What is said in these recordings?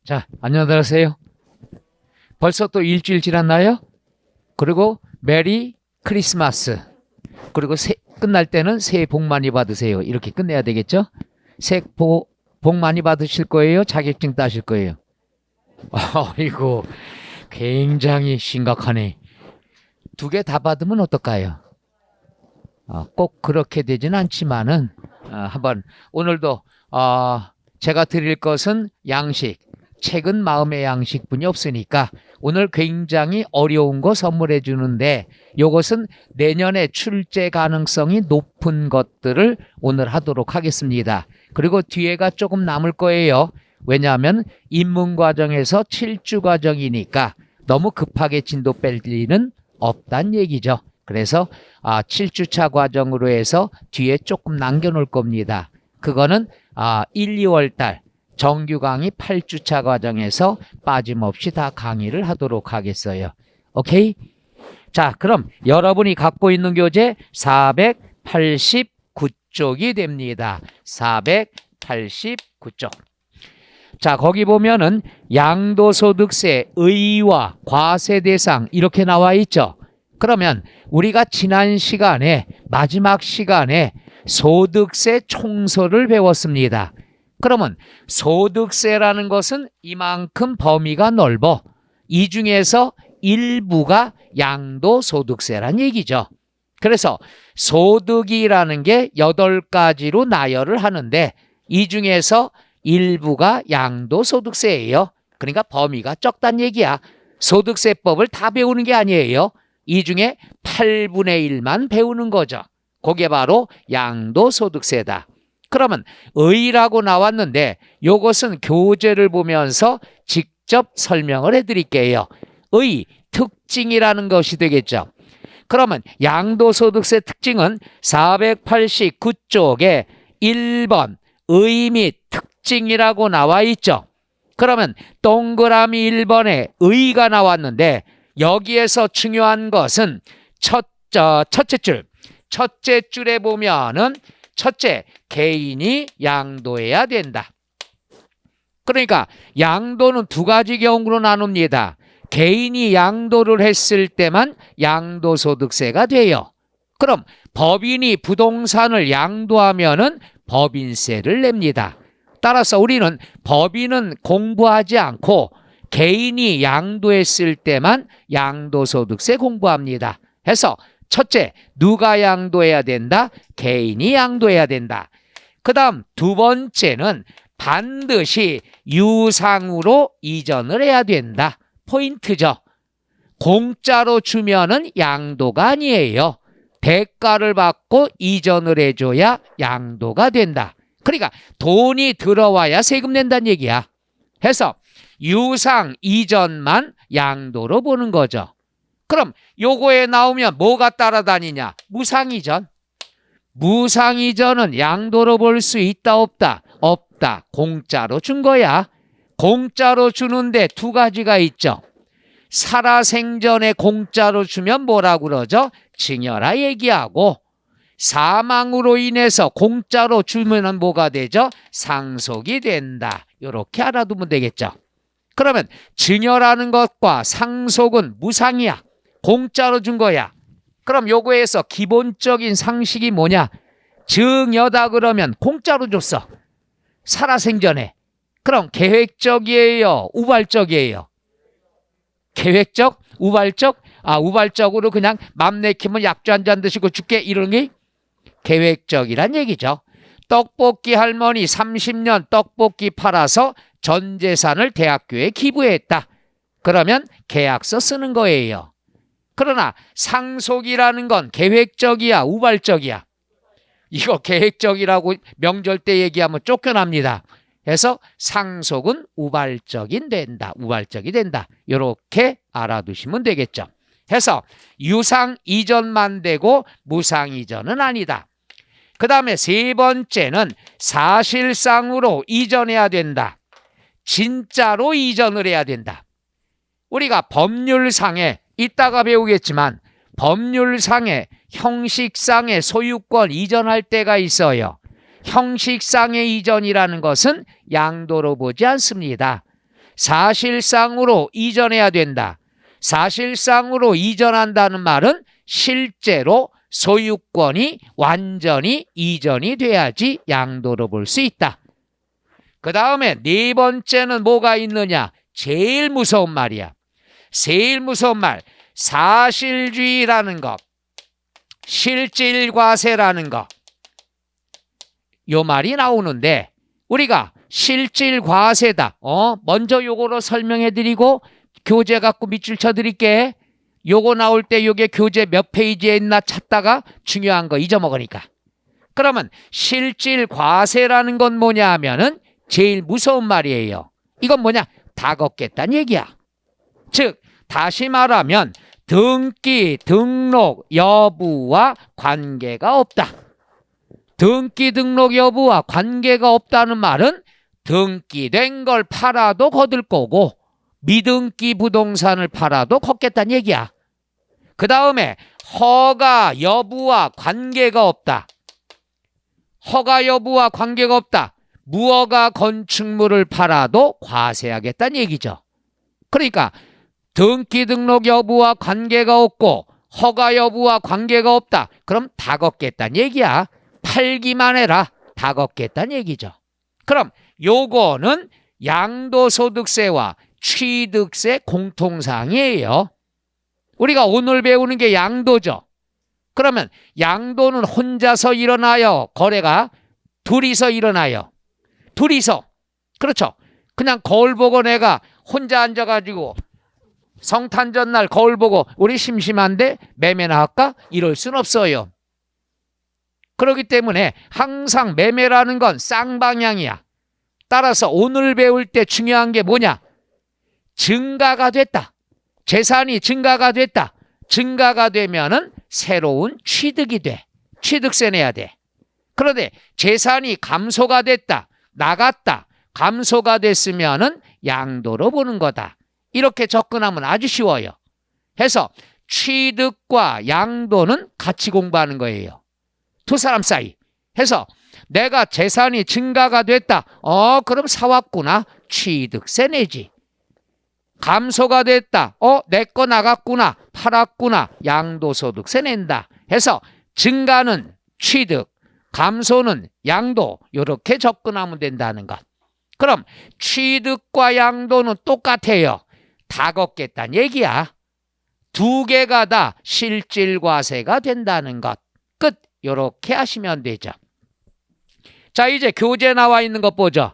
자, 안녕하세요. 벌써 또 일주일 지났나요? 그리고 메리 크리스마스. 그리고 끝날 때는 새해 복 많이 받으세요. 이렇게 끝내야 되겠죠? 새해 복 많이 받으실 거예요? 자격증 따실 거예요? 이거 굉장히 심각하네. 두 개 다 받으면 어떨까요? 꼭 그렇게 되진 않지만은 한번 오늘도 제가 드릴 것은 양식, 책은 마음의 양식뿐이 없으니까 오늘 굉장히 어려운 거 선물해 주는데 이것은 내년에 출제 가능성이 높은 것들을 오늘 하도록 하겠습니다. 그리고 뒤에가 조금 남을 거예요. 왜냐하면 입문 과정에서 7주 과정이니까 너무 급하게 진도 뺄 리는 없단 얘기죠. 그래서 7주차 과정으로 해서 뒤에 조금 남겨놓을 겁니다. 그거는 1, 2월 달 정규 강의 8주차 과정에서 빠짐없이 다 강의를 하도록 하겠어요. 오케이? 자, 그럼 여러분이 갖고 있는 교재 489쪽이 됩니다. 489쪽. 자, 거기 보면은 양도소득세 의의와 과세 대상 이렇게 나와 있죠. 그러면 우리가 지난 시간에 마지막 시간에 소득세 총서를 배웠습니다. 그러면 소득세라는 것은 이만큼 범위가 넓어 이 중에서 일부가 양도소득세란 얘기죠. 그래서 소득이라는 게 8가지로 나열을 하는데 이 중에서 일부가 양도소득세예요. 그러니까 범위가 적단 얘기야. 소득세법을 다 배우는 게 아니에요. 이 중에 8분의 1만 배우는 거죠. 그게 바로 양도소득세다. 그러면 의라고 나왔는데 이것은 교재를 보면서 직접 설명을 해드릴게요. 의, 특징이라는 것이 되겠죠. 그러면 양도소득세 특징은 489쪽에 1번 의 및 특징이라고 나와 있죠. 그러면 동그라미 1번에 의가 나왔는데 여기에서 중요한 것은 첫째 줄에 보면은 첫째, 개인이 양도해야 된다. 그러니까 양도는 두 가지 경우로 나눕니다. 개인이 양도를 했을 때만 양도소득세가 돼요. 그럼 법인이 부동산을 양도하면은 법인세를 냅니다. 따라서 우리는 법인은 공부하지 않고 개인이 양도했을 때만 양도소득세 공부합니다. 해서 첫째, 누가 양도해야 된다? 개인이 양도해야 된다. 그 다음 두 번째는 반드시 유상으로 이전을 해야 된다. 포인트죠. 공짜로 주면은 양도가 아니에요. 대가를 받고 이전을 해줘야 양도가 된다. 그러니까 돈이 들어와야 세금 낸다는 얘기야. 해서 유상 이전만 양도로 보는 거죠. 그럼 요거에 나오면 뭐가 따라다니냐? 무상이전. 무상이전은 양도로 볼 수 있다 없다? 없다. 공짜로 준 거야. 공짜로 주는데 두 가지가 있죠. 살아생전에 공짜로 주면 뭐라고 그러죠? 증여라 얘기하고 사망으로 인해서 공짜로 주면 뭐가 되죠? 상속이 된다. 이렇게 알아두면 되겠죠. 그러면 증여라는 것과 상속은 무상이야. 공짜로 준 거야. 그럼 요거에서 기본적인 상식이 뭐냐? 증여다 그러면 공짜로 줬어. 살아생전에. 그럼 계획적이에요? 우발적이에요? 계획적? 우발적? 우발적으로 그냥 맘 내키면 약주 한 잔 드시고 죽게 이런 게 계획적이란 얘기죠. 떡볶이 할머니 30년 떡볶이 팔아서 전 재산을 대학교에 기부했다. 그러면 계약서 쓰는 거예요. 그러나 상속이라는 건 계획적이야, 우발적이야? 이거 계획적이라고 명절 때 얘기하면 쫓겨납니다. 그래서 상속은 우발적이 된다. 이렇게 알아두시면 되겠죠. 해서 유상 이전만 되고 무상 이전은 아니다. 그 다음에 세 번째는 사실상으로 이전해야 된다. 진짜로 이전을 해야 된다. 우리가 법률상에 이따가 배우겠지만 법률상에 형식상의 소유권 이전할 때가 있어요. 형식상의 이전이라는 것은 양도로 보지 않습니다. 사실상으로 이전해야 된다. 사실상으로 이전한다는 말은 실제로 소유권이 완전히 이전이 돼야지 양도로 볼 수 있다. 그 다음에 네 번째는 뭐가 있느냐? 제일 무서운 말이야. 제일 무서운 말, 사실주의라는 것, 실질과세라는 것. 요 말이 나오는데 우리가 실질과세다. 먼저 요거로 설명해 드리고 교재 갖고 밑줄 쳐 드릴게. 요거 나올 때 요게 교재 몇 페이지에 있나 찾다가 중요한 거 잊어먹으니까. 그러면 실질과세라는 건 뭐냐 하면은 제일 무서운 말이에요. 이건 뭐냐? 다 걷겠다는 얘기야. 즉 다시 말하면 등기, 등록 여부와 관계가 없다. 등기, 등록 여부와 관계가 없다는 말은 등기된 걸 팔아도 거둘 거고 미등기 부동산을 팔아도 걷겠다는 얘기야. 그 다음에 허가 여부와 관계가 없다. 허가 여부와 관계가 없다. 무허가 건축물을 팔아도 과세하겠다는 얘기죠. 그러니까 등기 등록 여부와 관계가 없고 허가 여부와 관계가 없다. 그럼 다 걷겠다는 얘기야. 팔기만 해라. 다 걷겠다는 얘기죠. 그럼 요거는 양도소득세와 취득세 공통사항이에요. 우리가 오늘 배우는 게 양도죠. 그러면 양도는 혼자서 일어나요? 거래가 둘이서 일어나요? 둘이서. 그렇죠. 그냥 거울 보고 내가 혼자 앉아가지고 성탄절 날 거울 보고 우리 심심한데 매매나 할까? 이럴 순 없어요. 그렇기 때문에 항상 매매라는 건 쌍방향이야. 따라서 오늘 배울 때 중요한 게 뭐냐? 증가가 됐다. 재산이 증가가 됐다. 증가가 되면은 새로운 취득이 돼. 취득세 내야 돼. 그런데 재산이 감소가 됐다. 나갔다. 감소가 됐으면은 양도로 보는 거다. 이렇게 접근하면 아주 쉬워요. 해서 취득과 양도는 같이 공부하는 거예요. 두 사람 사이. 해서 내가 재산이 증가가 됐다. 그럼 사왔구나. 취득세 내지. 감소가 됐다. 내 거 나갔구나. 팔았구나. 양도소득세 낸다. 해서 증가는 취득, 감소는 양도. 이렇게 접근하면 된다는 것. 그럼 취득과 양도는 똑같아요. 다 걷겠다는 얘기야. 두 개가 다 실질과세가 된다는 것. 끝. 이렇게 하시면 되죠. 자, 이제 교재 나와 있는 것 보죠.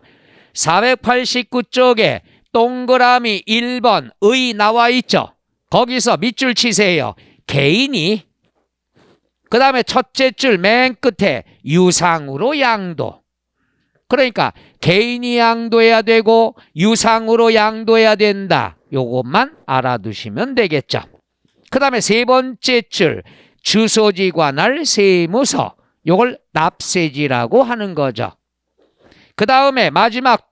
489쪽에 동그라미 1번 의 나와 있죠. 거기서 밑줄 치세요. 개인이. 그 다음에 첫째 줄 맨 끝에 유상으로 양도. 그러니까 개인이 양도해야 되고 유상으로 양도해야 된다. 요것만 알아두시면 되겠죠. 그 다음에 세 번째 줄 주소지 관할 세무서. 요걸 납세지라고 하는 거죠. 그 다음에 마지막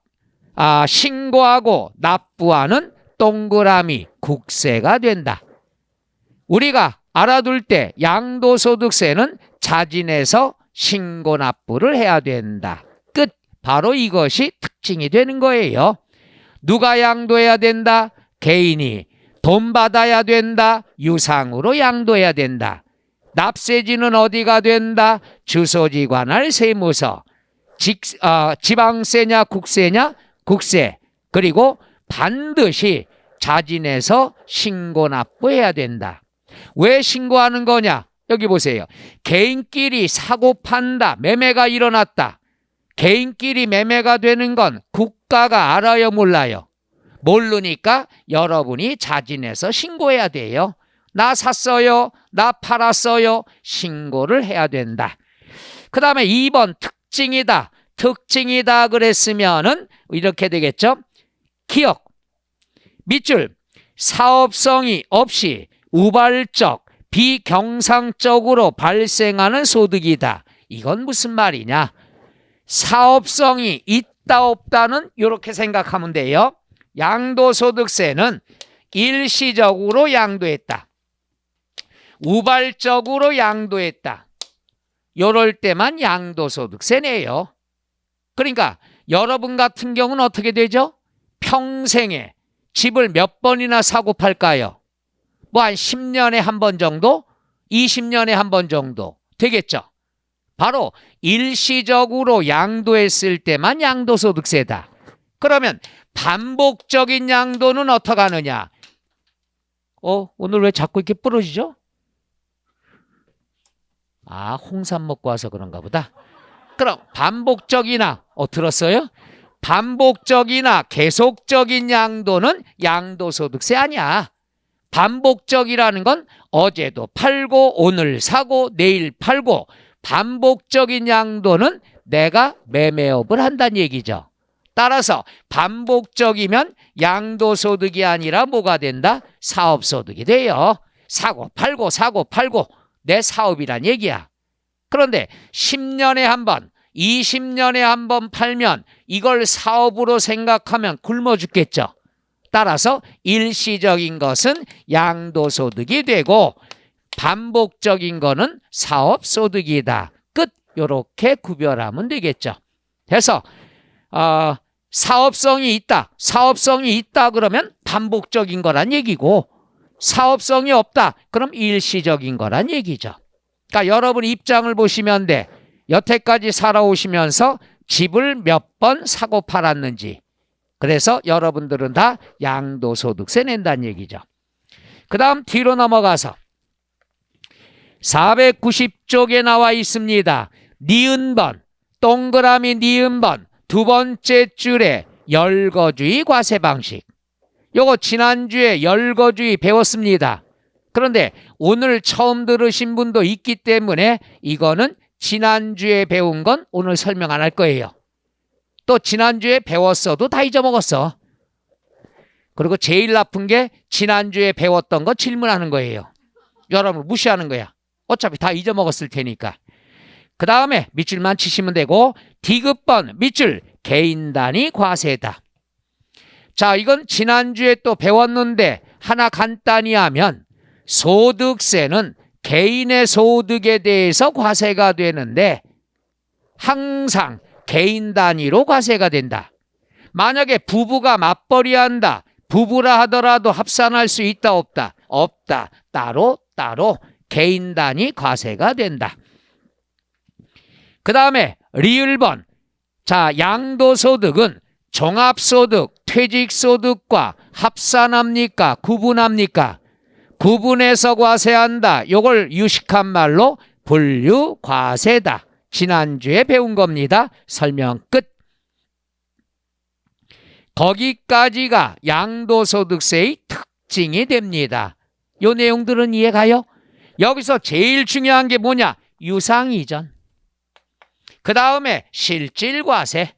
신고하고 납부하는 동그라미 국세가 된다. 우리가 알아둘 때 양도소득세는 자진해서 신고 납부를 해야 된다. 끝. 바로 이것이 특징이 되는 거예요. 누가 양도해야 된다? 개인이. 돈 받아야 된다. 유상으로 양도해야 된다. 납세지는 어디가 된다? 주소지 관할 세무서. 지방세냐 국세냐? 국세. 그리고 반드시 자진해서 신고 납부해야 된다. 왜 신고하는 거냐? 여기 보세요. 개인끼리 사고 판다. 매매가 일어났다. 개인끼리 매매가 되는 건 국가가 알아요, 몰라요? 모르니까 여러분이 자진해서 신고해야 돼요. 나 샀어요. 나 팔았어요. 신고를 해야 된다. 그 다음에 2번 특징이다. 특징이다 그랬으면은 이렇게 되겠죠. 기억. 밑줄. 사업성이 없이 우발적, 비경상적으로 발생하는 소득이다. 이건 무슨 말이냐? 사업성이 있다 없다는 이렇게 생각하면 돼요. 양도소득세는 일시적으로 양도했다. 우발적으로 양도했다. 이럴 때만 양도소득세 내요. 그러니까 여러분 같은 경우는 어떻게 되죠? 평생에 집을 몇 번이나 사고 팔까요? 뭐 한 10년에 한 번 정도? 20년에 한 번 정도 되겠죠. 바로 일시적으로 양도했을 때만 양도소득세다. 그러면 반복적인 양도는 어떻게 하느냐? 오늘 왜 자꾸 이렇게 부러지죠? 홍삼 먹고 와서 그런가 보다. 그럼 반복적이나 들었어요? 반복적이나 계속적인 양도는 양도소득세 아니야. 반복적이라는 건 어제도 팔고 오늘 사고 내일 팔고, 반복적인 양도는 내가 매매업을 한다는 얘기죠. 따라서 반복적이면 양도소득이 아니라 뭐가 된다? 사업소득이 돼요. 사고 팔고 내 사업이란 얘기야. 그런데 10년에 한 번, 20년에 한 번 팔면 이걸 사업으로 생각하면 굶어 죽겠죠. 따라서 일시적인 것은 양도소득이 되고 반복적인 거는 사업소득이다. 끝. 이렇게 구별하면 되겠죠. 그래서 사업성이 있다 그러면 반복적인 거란 얘기고, 사업성이 없다 그럼 일시적인 거란 얘기죠. 그러니까 여러분 입장을 보시면 돼. 여태까지 살아오시면서 집을 몇 번 사고 팔았는지. 그래서 여러분들은 다 양도소득세 낸다는 얘기죠. 그 다음 뒤로 넘어가서 490쪽에 나와 있습니다. 니은번, 동그라미 니은번 두 번째 줄에 열거주의 과세 방식. 요거 지난주에 열거주의 배웠습니다. 그런데 오늘 처음 들으신 분도 있기 때문에 이거는 지난주에 배운 건 오늘 설명 안 할 거예요. 또 지난주에 배웠어도 다 잊어먹었어. 그리고 제일 나쁜 게 지난주에 배웠던 거 질문하는 거예요. 여러분 무시하는 거야. 어차피 다 잊어먹었을 테니까. 그 다음에 밑줄만 치시면 되고, 디귿번 밑줄 개인 단위 과세다. 자, 이건 지난주에 또 배웠는데 하나 간단히 하면 소득세는 개인의 소득에 대해서 과세가 되는데 항상 개인 단위로 과세가 된다. 만약에 부부가 맞벌이한다. 부부라 하더라도 합산할 수 있다 없다? 없다. 따로 개인 단위 과세가 된다. 그 다음에 리을번. 자, 양도소득은 종합소득, 퇴직소득과 합산합니까? 구분합니까? 구분해서 과세한다. 이걸 유식한 말로 분류과세다. 지난주에 배운 겁니다. 설명 끝. 거기까지가 양도소득세의 특징이 됩니다. 이 내용들은 이해가요? 여기서 제일 중요한 게 뭐냐? 유상이전. 그 다음에 실질과세.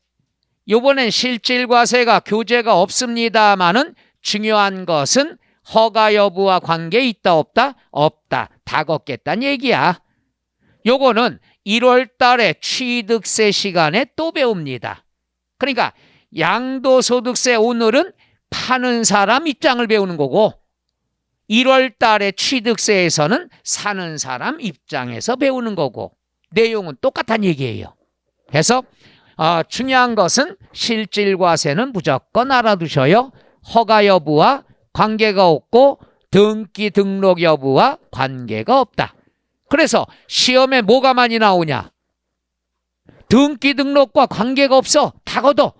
이번엔 실질과세가 교재가 없습니다만은 중요한 것은 허가 여부와 관계 있다 없다? 없다. 다 걷겠다는 얘기야. 요거는 1월 달에 취득세 시간에 또 배웁니다. 그러니까 양도소득세 오늘은 파는 사람 입장을 배우는 거고, 1월 달에 취득세에서는 사는 사람 입장에서 배우는 거고, 내용은 똑같은 얘기예요. 그래서 중요한 것은 실질과세는 무조건 알아두셔요. 허가 여부와 관계가 없고 등기 등록 여부와 관계가 없다. 그래서 시험에 뭐가 많이 나오냐? 등기 등록과 관계가 없어. 다 걷어.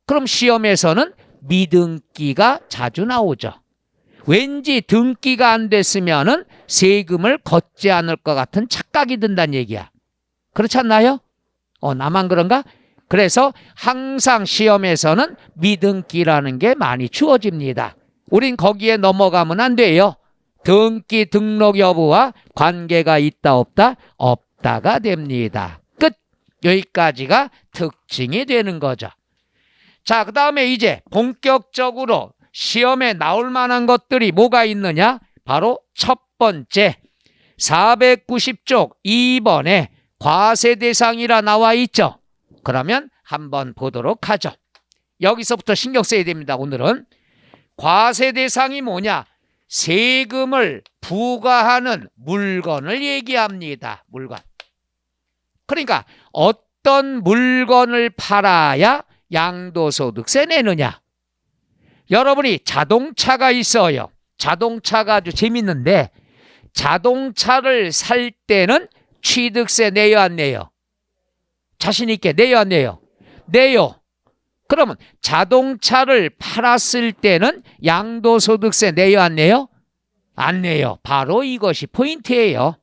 그럼 시험에서는 미등기가 자주 나오죠. 왠지 등기가 안 됐으면은 세금을 걷지 않을 것 같은 착각이 든다는 얘기야. 그렇지 않나요? 나만 그런가? 그래서 항상 시험에서는 미등기라는 게 많이 주어집니다. 우린 거기에 넘어가면 안 돼요. 등기 등록 여부와 관계가 있다 없다? 없다가 됩니다. 끝. 여기까지가 특징이 되는 거죠. 자, 그 다음에 이제 본격적으로 시험에 나올 만한 것들이 뭐가 있느냐? 바로 첫 번째 490쪽 2번에 과세 대상이라 나와 있죠. 그러면 한번 보도록 하죠. 여기서부터 신경 써야 됩니다. 오늘은 과세 대상이 뭐냐? 세금을 부과하는 물건을 얘기합니다. 물건. 그러니까 어떤 물건을 팔아야 양도소득세 내느냐? 여러분이 자동차가 있어요. 자동차가 아주 재밌는데 자동차를 살 때는 취득세 내요 안 내요? 자신 있게 내요 안 내요? 내요. 그러면 자동차를 팔았을 때는 양도소득세 내요 안 내요? 안 내요. 바로 이것이 포인트예요.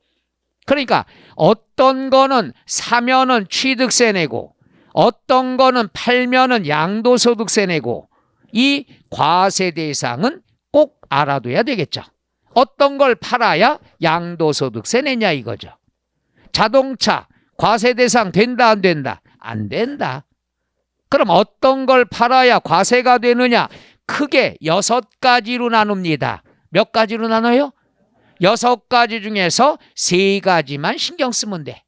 그러니까 어떤 거는 사면은 취득세 내고 어떤 거는 팔면은 양도소득세 내고 이 과세 대상은 꼭 알아둬야 되겠죠. 어떤 걸 팔아야 양도소득세 내냐 이거죠. 자동차 과세 대상 된다 안 된다? 안 된다. 그럼 어떤 걸 팔아야 과세가 되느냐? 크게 6가지로 나눕니다. 몇 가지로 나눠요? 6가지 중에서 3가지만 신경 쓰면 돼.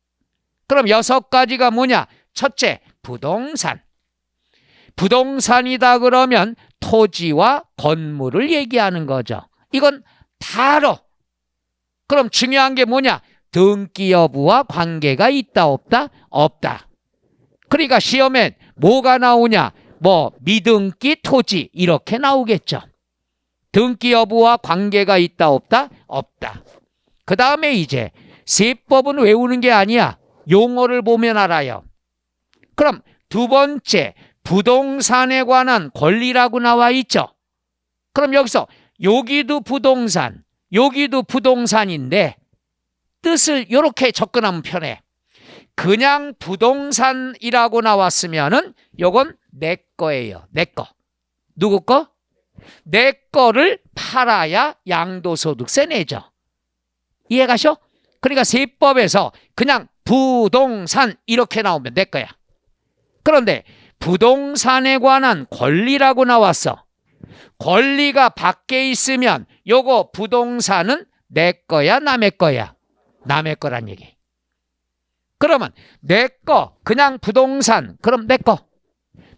그럼 6가지가 뭐냐? 첫째, 부동산. 부동산이다 그러면 토지와 건물을 얘기하는 거죠. 이건 다 알아. 그럼 중요한 게 뭐냐? 등기 여부와 관계가 있다 없다? 없다. 그러니까 시험엔 뭐가 나오냐? 뭐 미등기 토지 이렇게 나오겠죠. 등기 여부와 관계가 있다 없다? 없다. 그 다음에 이제 세법은 외우는 게 아니야. 용어를 보면 알아요. 그럼 두 번째, 부동산에 관한 권리라고 나와 있죠. 그럼 여기서 여기도 부동산, 여기도 부동산인데 뜻을 이렇게 접근하면 편해. 그냥 부동산이라고 나왔으면은 요건 내 거예요. 내 거. 누구 거? 내 거를 팔아야 양도소득세 내죠. 이해가셔? 그러니까 세법에서 그냥 부동산 이렇게 나오면 내 거야. 그런데 부동산에 관한 권리라고 나왔어. 권리가 밖에 있으면 요거 부동산은 내 거야 남의 거야? 남의 거란 얘기. 그러면 내 거 그냥 부동산 그럼 내 거.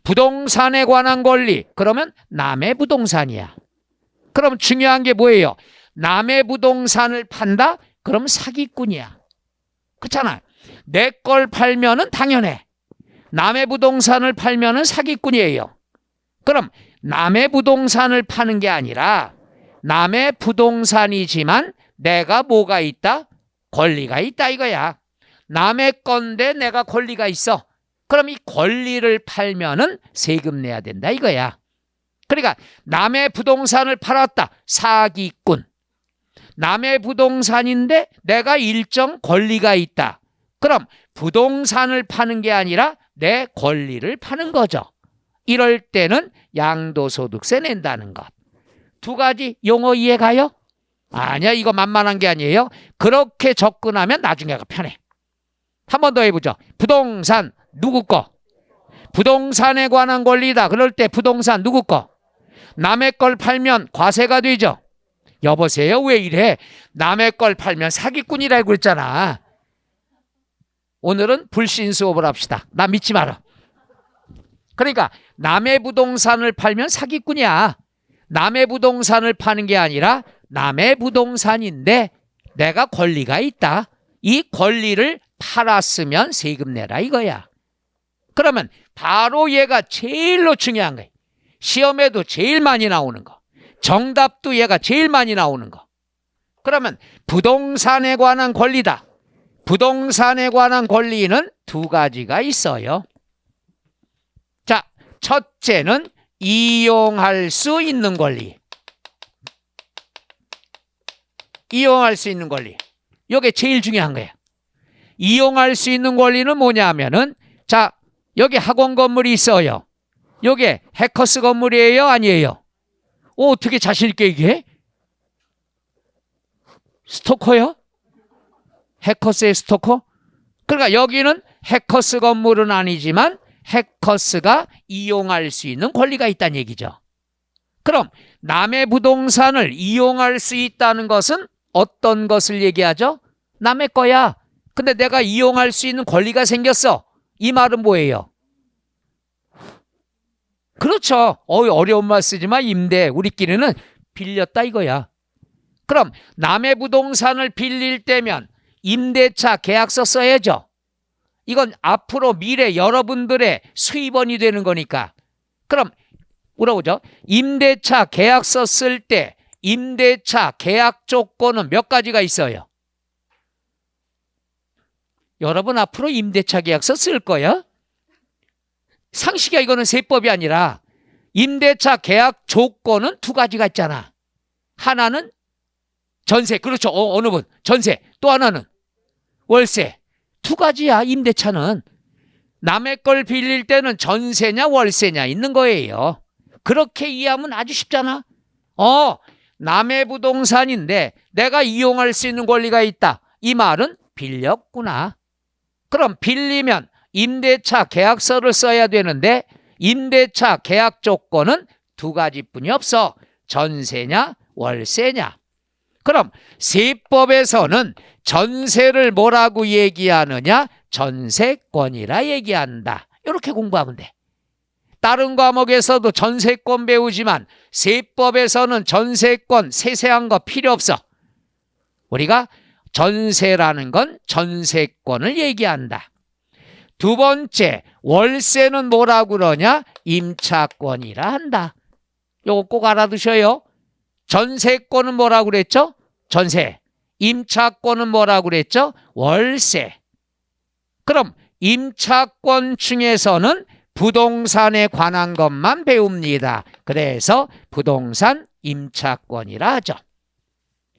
부동산에 관한 권리 그러면 남의 부동산이야. 그럼 중요한 게 뭐예요? 남의 부동산을 판다? 그럼 사기꾼이야. 그렇잖아. 내 걸 팔면은 당연해. 남의 부동산을 팔면은 사기꾼이에요. 그럼 남의 부동산을 파는 게 아니라 남의 부동산이지만 내가 뭐가 있다? 권리가 있다 이거야. 남의 건데 내가 권리가 있어. 그럼 이 권리를 팔면은 세금 내야 된다 이거야. 그러니까 남의 부동산을 팔았다. 사기꾼. 남의 부동산인데 내가 일정 권리가 있다. 그럼 부동산을 파는 게 아니라 내 권리를 파는 거죠. 이럴 때는 양도소득세 낸다는 것. 두 가지 용어 이해가요? 아니야, 이거 만만한 게 아니에요. 그렇게 접근하면 나중에가 편해. 한 번 더 해보죠. 부동산 누구 거? 부동산에 관한 권리다. 그럴 때 부동산 누구 거? 남의 걸 팔면 과세가 되죠. 여보세요, 왜 이래? 남의 걸 팔면 사기꾼이라고 그랬잖아. 오늘은 불신 수업을 합시다. 나 믿지 마라. 그러니까 남의 부동산을 팔면 사기꾼이야. 남의 부동산을 파는 게 아니라 남의 부동산인데 내가 권리가 있다. 이 권리를 팔았으면 세금 내라 이거야. 그러면 바로 얘가 제일로 중요한 거야. 시험에도 제일 많이 나오는 거. 정답도 얘가 제일 많이 나오는 거. 그러면 부동산에 관한 권리다. 부동산에 관한 권리는 두 가지가 있어요. 자, 첫째는 이용할 수 있는 권리. 이용할 수 있는 권리. 이게 제일 중요한 거예요. 이용할 수 있는 권리는 뭐냐 하면은, 자, 여기 학원 건물이 있어요. 이게 해커스 건물이에요? 아니에요? 어떻게 자신 있게 얘기해? 스토커요? 해커스의 스토커? 그러니까 여기는 해커스 건물은 아니지만 해커스가 이용할 수 있는 권리가 있다는 얘기죠. 그럼 남의 부동산을 이용할 수 있다는 것은 어떤 것을 얘기하죠? 남의 거야. 근데 내가 이용할 수 있는 권리가 생겼어. 이 말은 뭐예요? 그렇죠. 어려운 말 쓰지 마. 임대. 우리끼리는 빌렸다 이거야. 그럼 남의 부동산을 빌릴 때면 임대차 계약서 써야죠. 이건 앞으로 미래 여러분들의 수입원이 되는 거니까. 그럼 물어보죠. 임대차 계약서 쓸 때 임대차 계약 조건은 몇 가지가 있어요? 여러분 앞으로 임대차 계약서 쓸 거야? 상식이야. 이거는 세법이 아니라 임대차 계약 조건은 두 가지가 있잖아. 하나는 전세. 그렇죠. 어느 분? 전세. 또 하나는 월세. 두 가지야. 임대차는. 남의 걸 빌릴 때는 전세냐 월세냐 있는 거예요. 그렇게 이해하면 아주 쉽잖아. 남의 부동산인데 내가 이용할 수 있는 권리가 있다. 이 말은 빌렸구나. 그럼 빌리면 임대차 계약서를 써야 되는데 임대차 계약 조건은 두 가지뿐이 없어. 전세냐 월세냐. 그럼 세법에서는 전세를 뭐라고 얘기하느냐? 전세권이라 얘기한다. 이렇게 공부하면 돼. 다른 과목에서도 전세권 배우지만 세법에서는 전세권 세세한 거 필요 없어. 우리가 전세라는 건 전세권을 얘기한다. 두 번째, 월세는 뭐라고 그러냐? 임차권이라 한다. 요거 꼭 알아두셔요. 전세권은 뭐라고 그랬죠? 전세. 임차권은 뭐라고 그랬죠? 월세. 그럼 임차권 중에서는 부동산에 관한 것만 배웁니다. 그래서 부동산 임차권이라 하죠.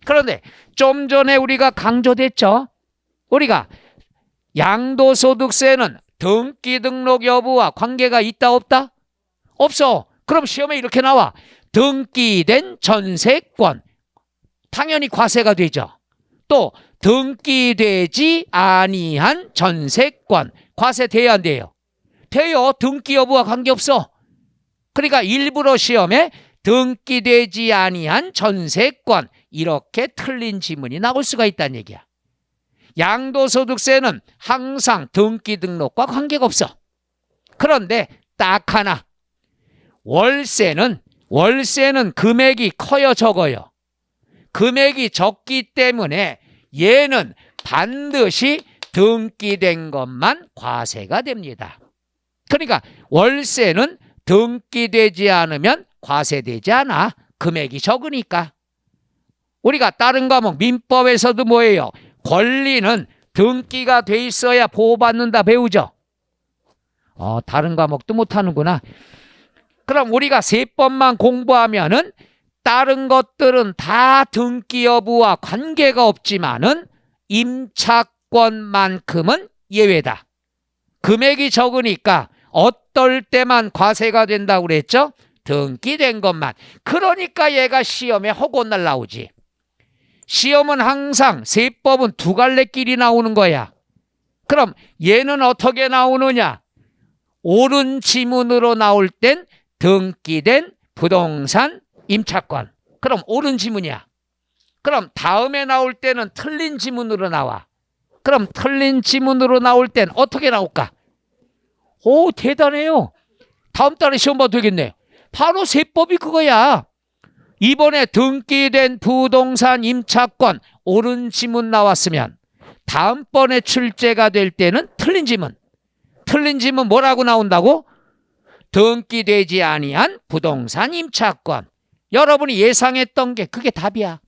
그런데 좀 전에 우리가 강조됐죠. 우리가 양도소득세는 등기 등록 여부와 관계가 있다 없다? 없어. 그럼 시험에 이렇게 나와. 등기된 전세권. 당연히 과세가 되죠. 또 등기되지 아니한 전세권. 과세돼야 안 돼요? 돼요. 등기 여부와 관계없어. 그러니까 일부러 시험에 등기되지 아니한 전세권. 이렇게 틀린 지문이 나올 수가 있다는 얘기야. 양도소득세는 항상 등기 등록과 관계가 없어. 그런데 딱 하나. 월세는 금액이 커요 적어요? 금액이 적기 때문에 얘는 반드시 등기된 것만 과세가 됩니다. 그러니까 월세는 등기되지 않으면 과세되지 않아. 금액이 적으니까. 우리가 다른 과목 민법에서도 뭐예요? 권리는 등기가 돼 있어야 보호받는다 배우죠. 다른 과목도 못하는구나. 그럼 우리가 세법만 공부하면은 다른 것들은 다 등기 여부와 관계가 없지만은 임차권만큼은 예외다. 금액이 적으니까 어떨 때만 과세가 된다고 그랬죠? 등기된 것만. 그러니까 얘가 시험에 허구날 나오지. 시험은 항상 세법은 두 갈래 길이 나오는 거야. 그럼 얘는 어떻게 나오느냐? 옳은 지문으로 나올 땐 등기된 부동산 임차권. 그럼 옳은 지문이야. 그럼 다음에 나올 때는 틀린 지문으로 나와. 그럼 틀린 지문으로 나올 땐 어떻게 나올까? 오, 대단해요. 다음 달에 시험 봐도 되겠네. 바로 세법이 그거야. 이번에 등기된 부동산 임차권 옳은 지문 나왔으면 다음번에 출제가 될 때는 틀린 지문. 틀린 지문 뭐라고 나온다고? 등기되지 아니한 부동산 임차권. 여러분이 예상했던 게 그게 답이야.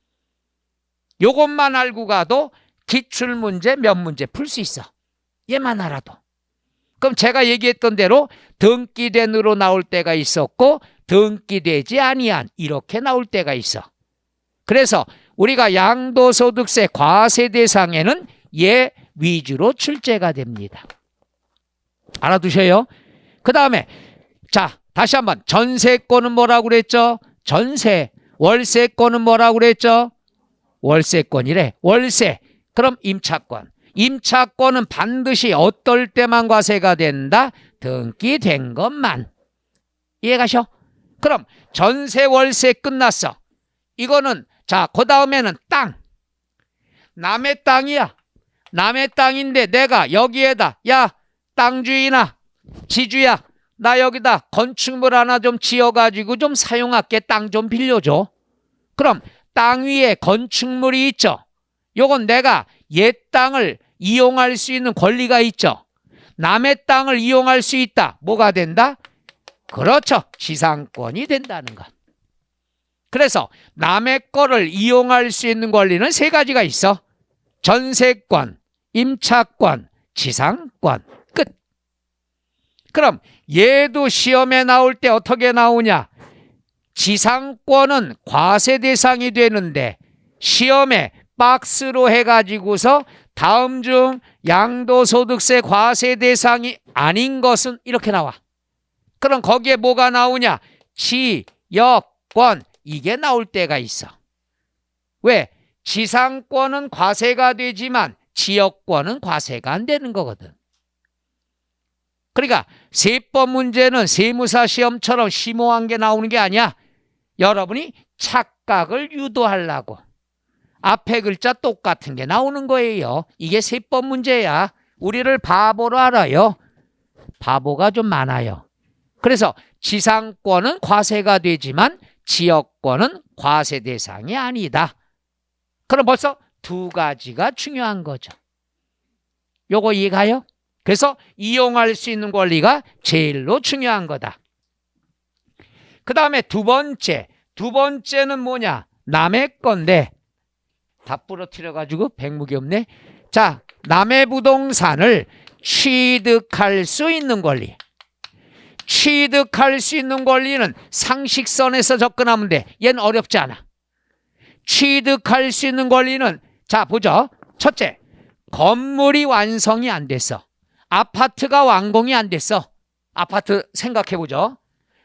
요것만 알고 가도 기출문제 몇 문제 풀 수 있어. 얘만 알아도. 그럼 제가 얘기했던 대로 등기된으로 나올 때가 있었고 등기되지 아니한 이렇게 나올 때가 있어. 그래서 우리가 양도소득세 과세 대상에는 얘 위주로 출제가 됩니다. 알아두셔요. 그 다음에 자 다시 한번 전세권은 뭐라고 그랬죠? 전세. 월세권은 뭐라고 그랬죠? 월세권이래. 월세. 그럼 임차권. 임차권은 반드시 어떨 때만 과세가 된다? 등기된 것만. 이해가셔? 그럼 전세 월세 끝났어. 이거는 자, 그 다음에는 땅. 남의 땅이야. 남의 땅인데 내가 여기에다 야, 땅 주인아, 지주야, 나 여기다 건축물 하나 좀 지어가지고 좀 사용할게. 땅 좀 빌려줘. 그럼 땅 위에 건축물이 있죠. 요건 내가 옛 땅을 이용할 수 있는 권리가 있죠. 남의 땅을 이용할 수 있다. 뭐가 된다? 그렇죠. 지상권이 된다는 것. 그래서 남의 거를 이용할 수 있는 권리는 세 가지가 있어. 전세권, 임차권, 지상권. 끝. 그럼 얘도 시험에 나올 때 어떻게 나오냐? 지상권은 과세 대상이 되는데 시험에 박스로 해가지고서 다음 중 양도소득세 과세 대상이 아닌 것은 이렇게 나와. 그럼 거기에 뭐가 나오냐? 지역권. 이게 나올 때가 있어. 왜? 지상권은 과세가 되지만 지역권은 과세가 안 되는 거거든. 그러니까 세법 문제는 세무사 시험처럼 심오한 게 나오는 게 아니야. 여러분이 착각을 유도하려고 앞에 글자 똑같은 게 나오는 거예요. 이게 세법 문제야. 우리를 바보로 알아요. 바보가 좀 많아요. 그래서 지상권은 과세가 되지만 지역권은 과세 대상이 아니다. 그럼 벌써 두 가지가 중요한 거죠. 요거 이해가요? 그래서 이용할 수 있는 권리가 제일로 중요한 거다. 그 다음에 두 번째는 뭐냐? 남의 건데 다 부러뜨려가지고 백목이 없네. 자, 남의 부동산을 취득할 수 있는 권리. 취득할 수 있는 권리는 상식선에서 접근하면 돼. 얘는 어렵지 않아. 취득할 수 있는 권리는 자 보죠. 첫째, 건물이 완성이 안 됐어. 아파트가 완공이 안 됐어. 아파트 생각해보죠.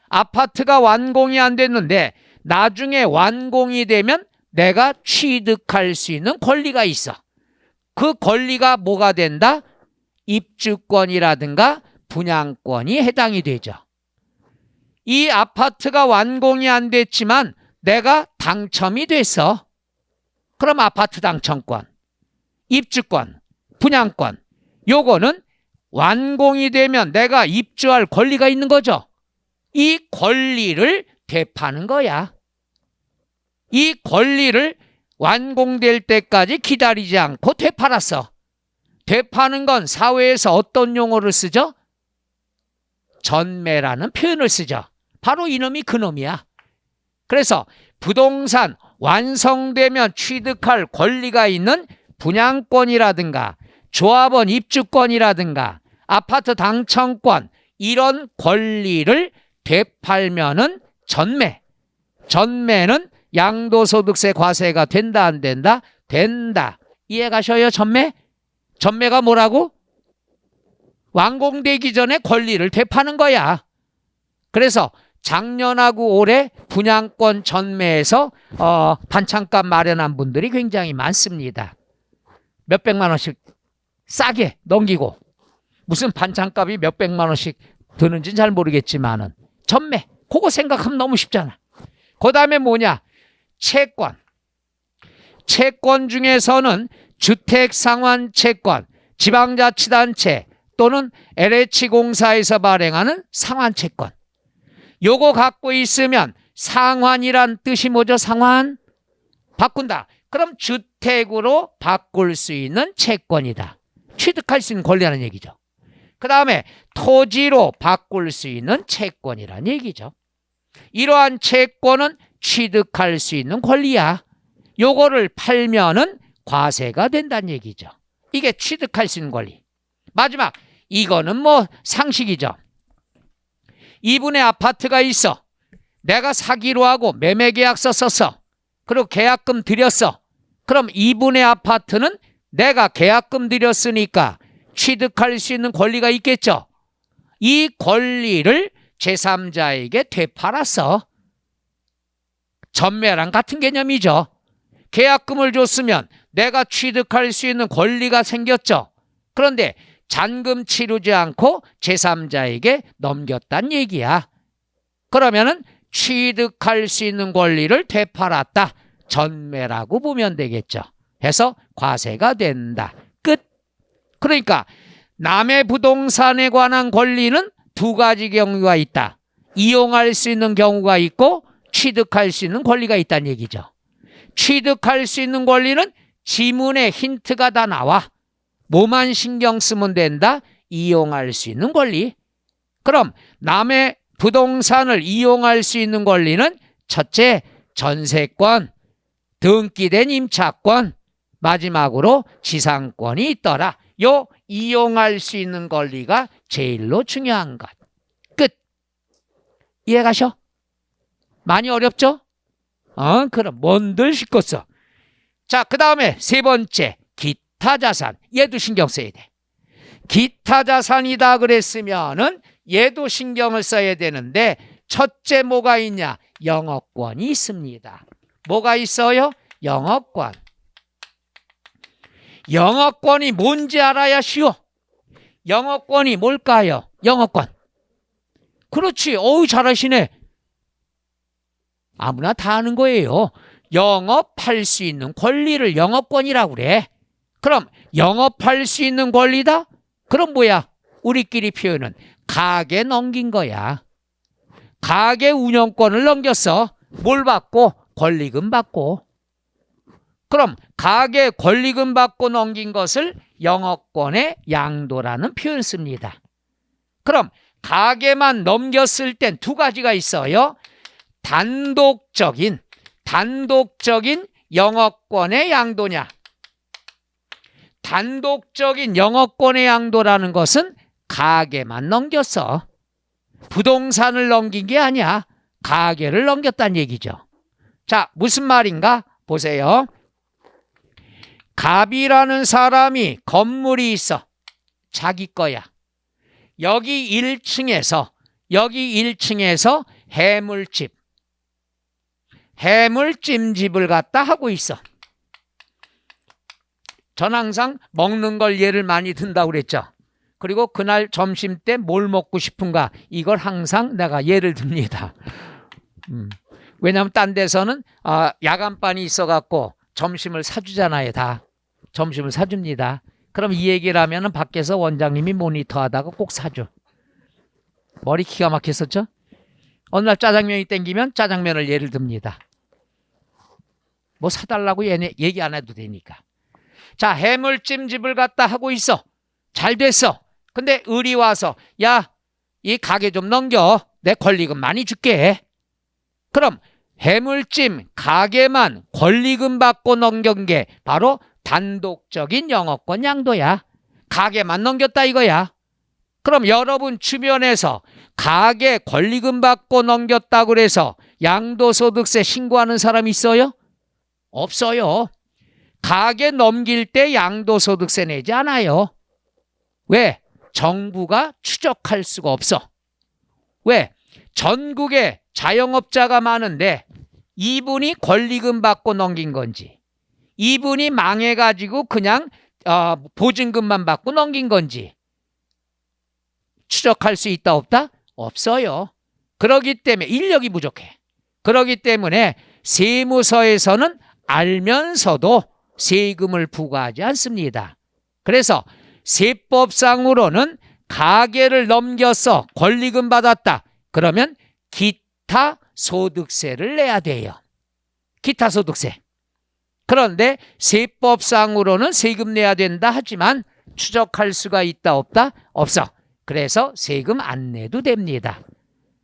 아파트가 완공이 안 됐는데 나중에 완공이 되면 내가 취득할 수 있는 권리가 있어. 그 권리가 뭐가 된다? 입주권이라든가 분양권이 해당이 되죠. 이 아파트가 완공이 안 됐지만 내가 당첨이 됐어. 그럼 아파트 당첨권, 입주권, 분양권, 요거는 완공이 되면 내가 입주할 권리가 있는 거죠. 이 권리를 되파는 거야. 이 권리를 완공될 때까지 기다리지 않고 되팔았어. 되파는 건 사회에서 어떤 용어를 쓰죠? 전매라는 표현을 쓰죠. 바로 이놈이 그놈이야. 그래서 부동산 완성되면 취득할 권리가 있는 분양권이라든가 조합원 입주권이라든가 아파트 당첨권, 이런 권리를 되팔면은 전매는 양도소득세 과세가 된다 안 된다? 된다. 이해가셔요? 전매가 뭐라고? 완공되기 전에 권리를 되파는 거야. 그래서 작년하고 올해 분양권 전매에서 반찬값 마련한 분들이 굉장히 많습니다. 몇백만 원씩 싸게 넘기고, 무슨 반찬값이 몇백만 원씩 드는지는 잘 모르겠지만은 전매, 그거 생각하면 너무 쉽잖아. 그 다음에 뭐냐? 채권. 채권 중에서는 주택상환채권, 지방자치단체 또는 LH공사에서 발행하는 상환채권. 요거 갖고 있으면 상환이란 뜻이 뭐죠? 상환? 바꾼다. 그럼 주택으로 바꿀 수 있는 채권이다. 취득할 수 있는 권리라는 얘기죠. 그 다음에 토지로 바꿀 수 있는 채권이라는 얘기죠. 이러한 채권은 취득할 수 있는 권리야. 요거를 팔면은 과세가 된다는 얘기죠. 이게 취득할 수 있는 권리. 마지막, 이거는 뭐 상식이죠. 이분의 아파트가 있어. 내가 사기로 하고 매매계약서 썼어. 그리고 계약금 들였어. 그럼 이분의 아파트는 내가 계약금 들였으니까 취득할 수 있는 권리가 있겠죠. 이 권리를 제3자에게 되팔았어. 전매랑 같은 개념이죠. 계약금을 줬으면 내가 취득할 수 있는 권리가 생겼죠. 그런데 잔금 치르지 않고 제3자에게 넘겼단 얘기야. 그러면은 취득할 수 있는 권리를 되팔았다. 전매라고 보면 되겠죠. 해서 과세가 된다. 끝. 그러니까 남의 부동산에 관한 권리는 두 가지 경우가 있다. 이용할 수 있는 경우가 있고 취득할 수 있는 권리가 있다는 얘기죠. 취득할 수 있는 권리는 지문에 힌트가 다 나와. 뭐만 신경 쓰면 된다? 이용할 수 있는 권리. 그럼 남의 부동산을 이용할 수 있는 권리는 첫째, 전세권, 등기된 임차권, 마지막으로 지상권이 있더라. 요 이용할 수 있는 권리가 제일로 중요한 것. 끝. 이해가셔? 많이 어렵죠? 그럼 뭔들 싣겠어. 자, 그 다음에 세 번째, 기타 자산. 얘도 신경 써야 돼. 기타 자산이다 그랬으면은 얘도 신경을 써야 되는데, 첫째 뭐가 있냐? 영업권이 있습니다. 뭐가 있어요? 영업권. 영업권이 뭔지 알아야 쉬워. 영업권이 뭘까요? 영업권. 그렇지. 어우, 잘하시네. 아무나 다 아는 거예요. 영업할 수 있는 권리를 영업권이라고 그래. 그럼 영업할 수 있는 권리다? 그럼 뭐야? 우리끼리 표현은 가게 넘긴 거야. 가게 운영권을 넘겼어. 뭘 받고? 권리금 받고. 그럼 가게 권리금 받고 넘긴 것을 영업권의 양도라는 표현 씁니다. 그럼 가게만 넘겼을 땐 두 가지가 있어요. 단독적인 영업권의 양도냐. 단독적인 영업권의 양도라는 것은 가게만 넘겼어. 부동산을 넘긴 게 아니야. 가게를 넘겼다는 얘기죠. 자, 무슨 말인가? 보세요. 갑이라는 사람이 건물이 있어. 자기 거야. 여기 1층에서 해물찜집을 갖다 하고 있어. 전 항상 먹는 걸 예를 많이 든다고 그랬죠. 그리고 그날 점심 때 뭘 먹고 싶은가, 이걸 항상 내가 예를 듭니다. 왜냐하면 딴 데서는 야간반이 있어갖고 점심을 사주잖아요. 다 점심을 사줍니다. 그럼 이 얘기를 하면 밖에서 원장님이 모니터하다가 꼭 사줘. 머리 기가 막혔었죠. 어느 날 짜장면이 땡기면 짜장면을 예를 듭니다. 뭐 사달라고 얘기 안 해도 되니까. 자, 해물찜집을 갖다 하고 있어. 잘 됐어. 근데 을이 와서, 야, 이 가게 좀 넘겨. 내 권리금 많이 줄게. 그럼 해물찜 가게만 권리금 받고 넘긴 게 바로 단독적인 영업권 양도야. 가게만 넘겼다 이거야. 그럼 여러분 주변에서 가게 권리금 받고 넘겼다고 그래서 양도소득세 신고하는 사람 있어요? 없어요. 가게 넘길 때 양도소득세 내지 않아요. 왜? 정부가 추적할 수가 없어. 왜? 전국에 자영업자가 많은데 이분이 권리금 받고 넘긴 건지, 이분이 망해가지고 그냥 보증금만 받고 넘긴 건지 추적할 수 있다 없다? 없어요. 그러기 때문에 인력이 부족해. 그러기 때문에 세무서에서는 알면서도 세금을 부과하지 않습니다. 그래서 세법상으로는 가게를 넘겨서 권리금 받았다. 그러면 기타 소득세를 내야 돼요. 기타 소득세. 그런데 세법상으로는 세금 내야 된다 하지만 추적할 수가 있다 없다? 없어. 그래서 세금 안 내도 됩니다.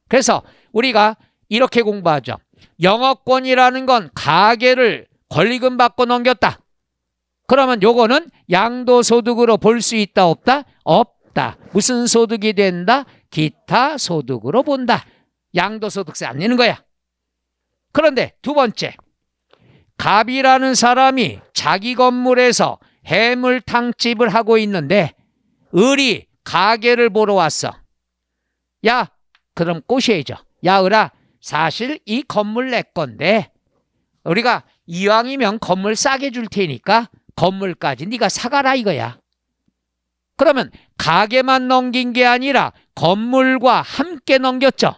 그래서 우리가 이렇게 공부하죠. 영업권이라는 건 가게를 권리금 받고 넘겼다. 그러면 요거는 양도소득으로 볼 수 있다 없다? 없다. 무슨 소득이 된다? 기타 소득으로 본다. 양도소득세 안 내는 거야. 그런데 두 번째, 갑이라는 사람이 자기 건물에서 해물탕집을 하고 있는데 을이 가게를 보러 왔어. 야, 그럼 꼬셔야죠. 야, 을아, 사실 이 건물 내 건데 우리가 이왕이면 건물 싸게 줄 테니까 건물까지 네가 사가라 이거야. 그러면 가게만 넘긴 게 아니라 건물과 함께 넘겼죠.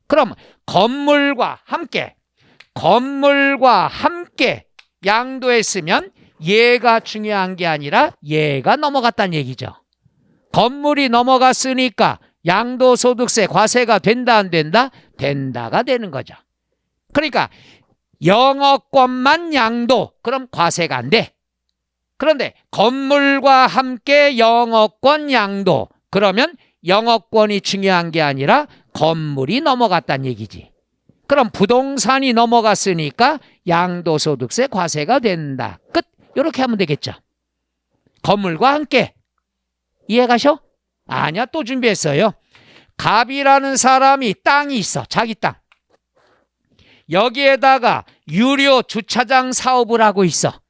그럼 건물과 함께 양도했으면 얘가 중요한 게 아니라 얘가 넘어갔다는 얘기죠. 건물이 넘어갔으니까 양도소득세 과세가 된다 안 된다? 된다가 되는 거죠. 그러니까 영업권만 양도, 그럼 과세가 안 돼. 그런데 건물과 함께 영업권 양도, 그러면 영업권이 중요한 게 아니라 건물이 넘어갔다는 얘기지. 그럼 부동산이 넘어갔으니까 양도소득세 과세가 된다. 끝. 이렇게 하면 되겠죠. 건물과 함께. 이해가셔? 아니야, 또 준비했어요. 갑이라는 사람이 땅이 있어. 자기 땅. 여기에다가 유료 주차장 사업을 하고 있어.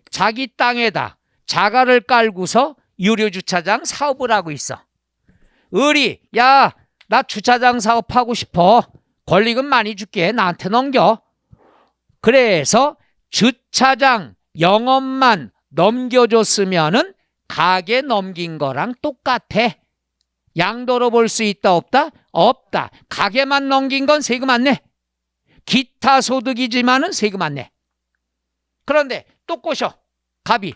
자기 땅에다 자가를 깔고서 유료 주차장 사업을 하고 있어. 을이 야, 나 주차장 사업하고 싶어. 권리금 많이 줄게. 나한테 넘겨. 그래서 주차장 영업만 넘겨줬으면은 가게 넘긴 거랑 똑같아. 양도로 볼 수 있다 없다? 없다. 가게만 넘긴 건 세금 안 내. 기타 소득이지만은 세금 안 내. 그런데 또 꼬셔. 갑이.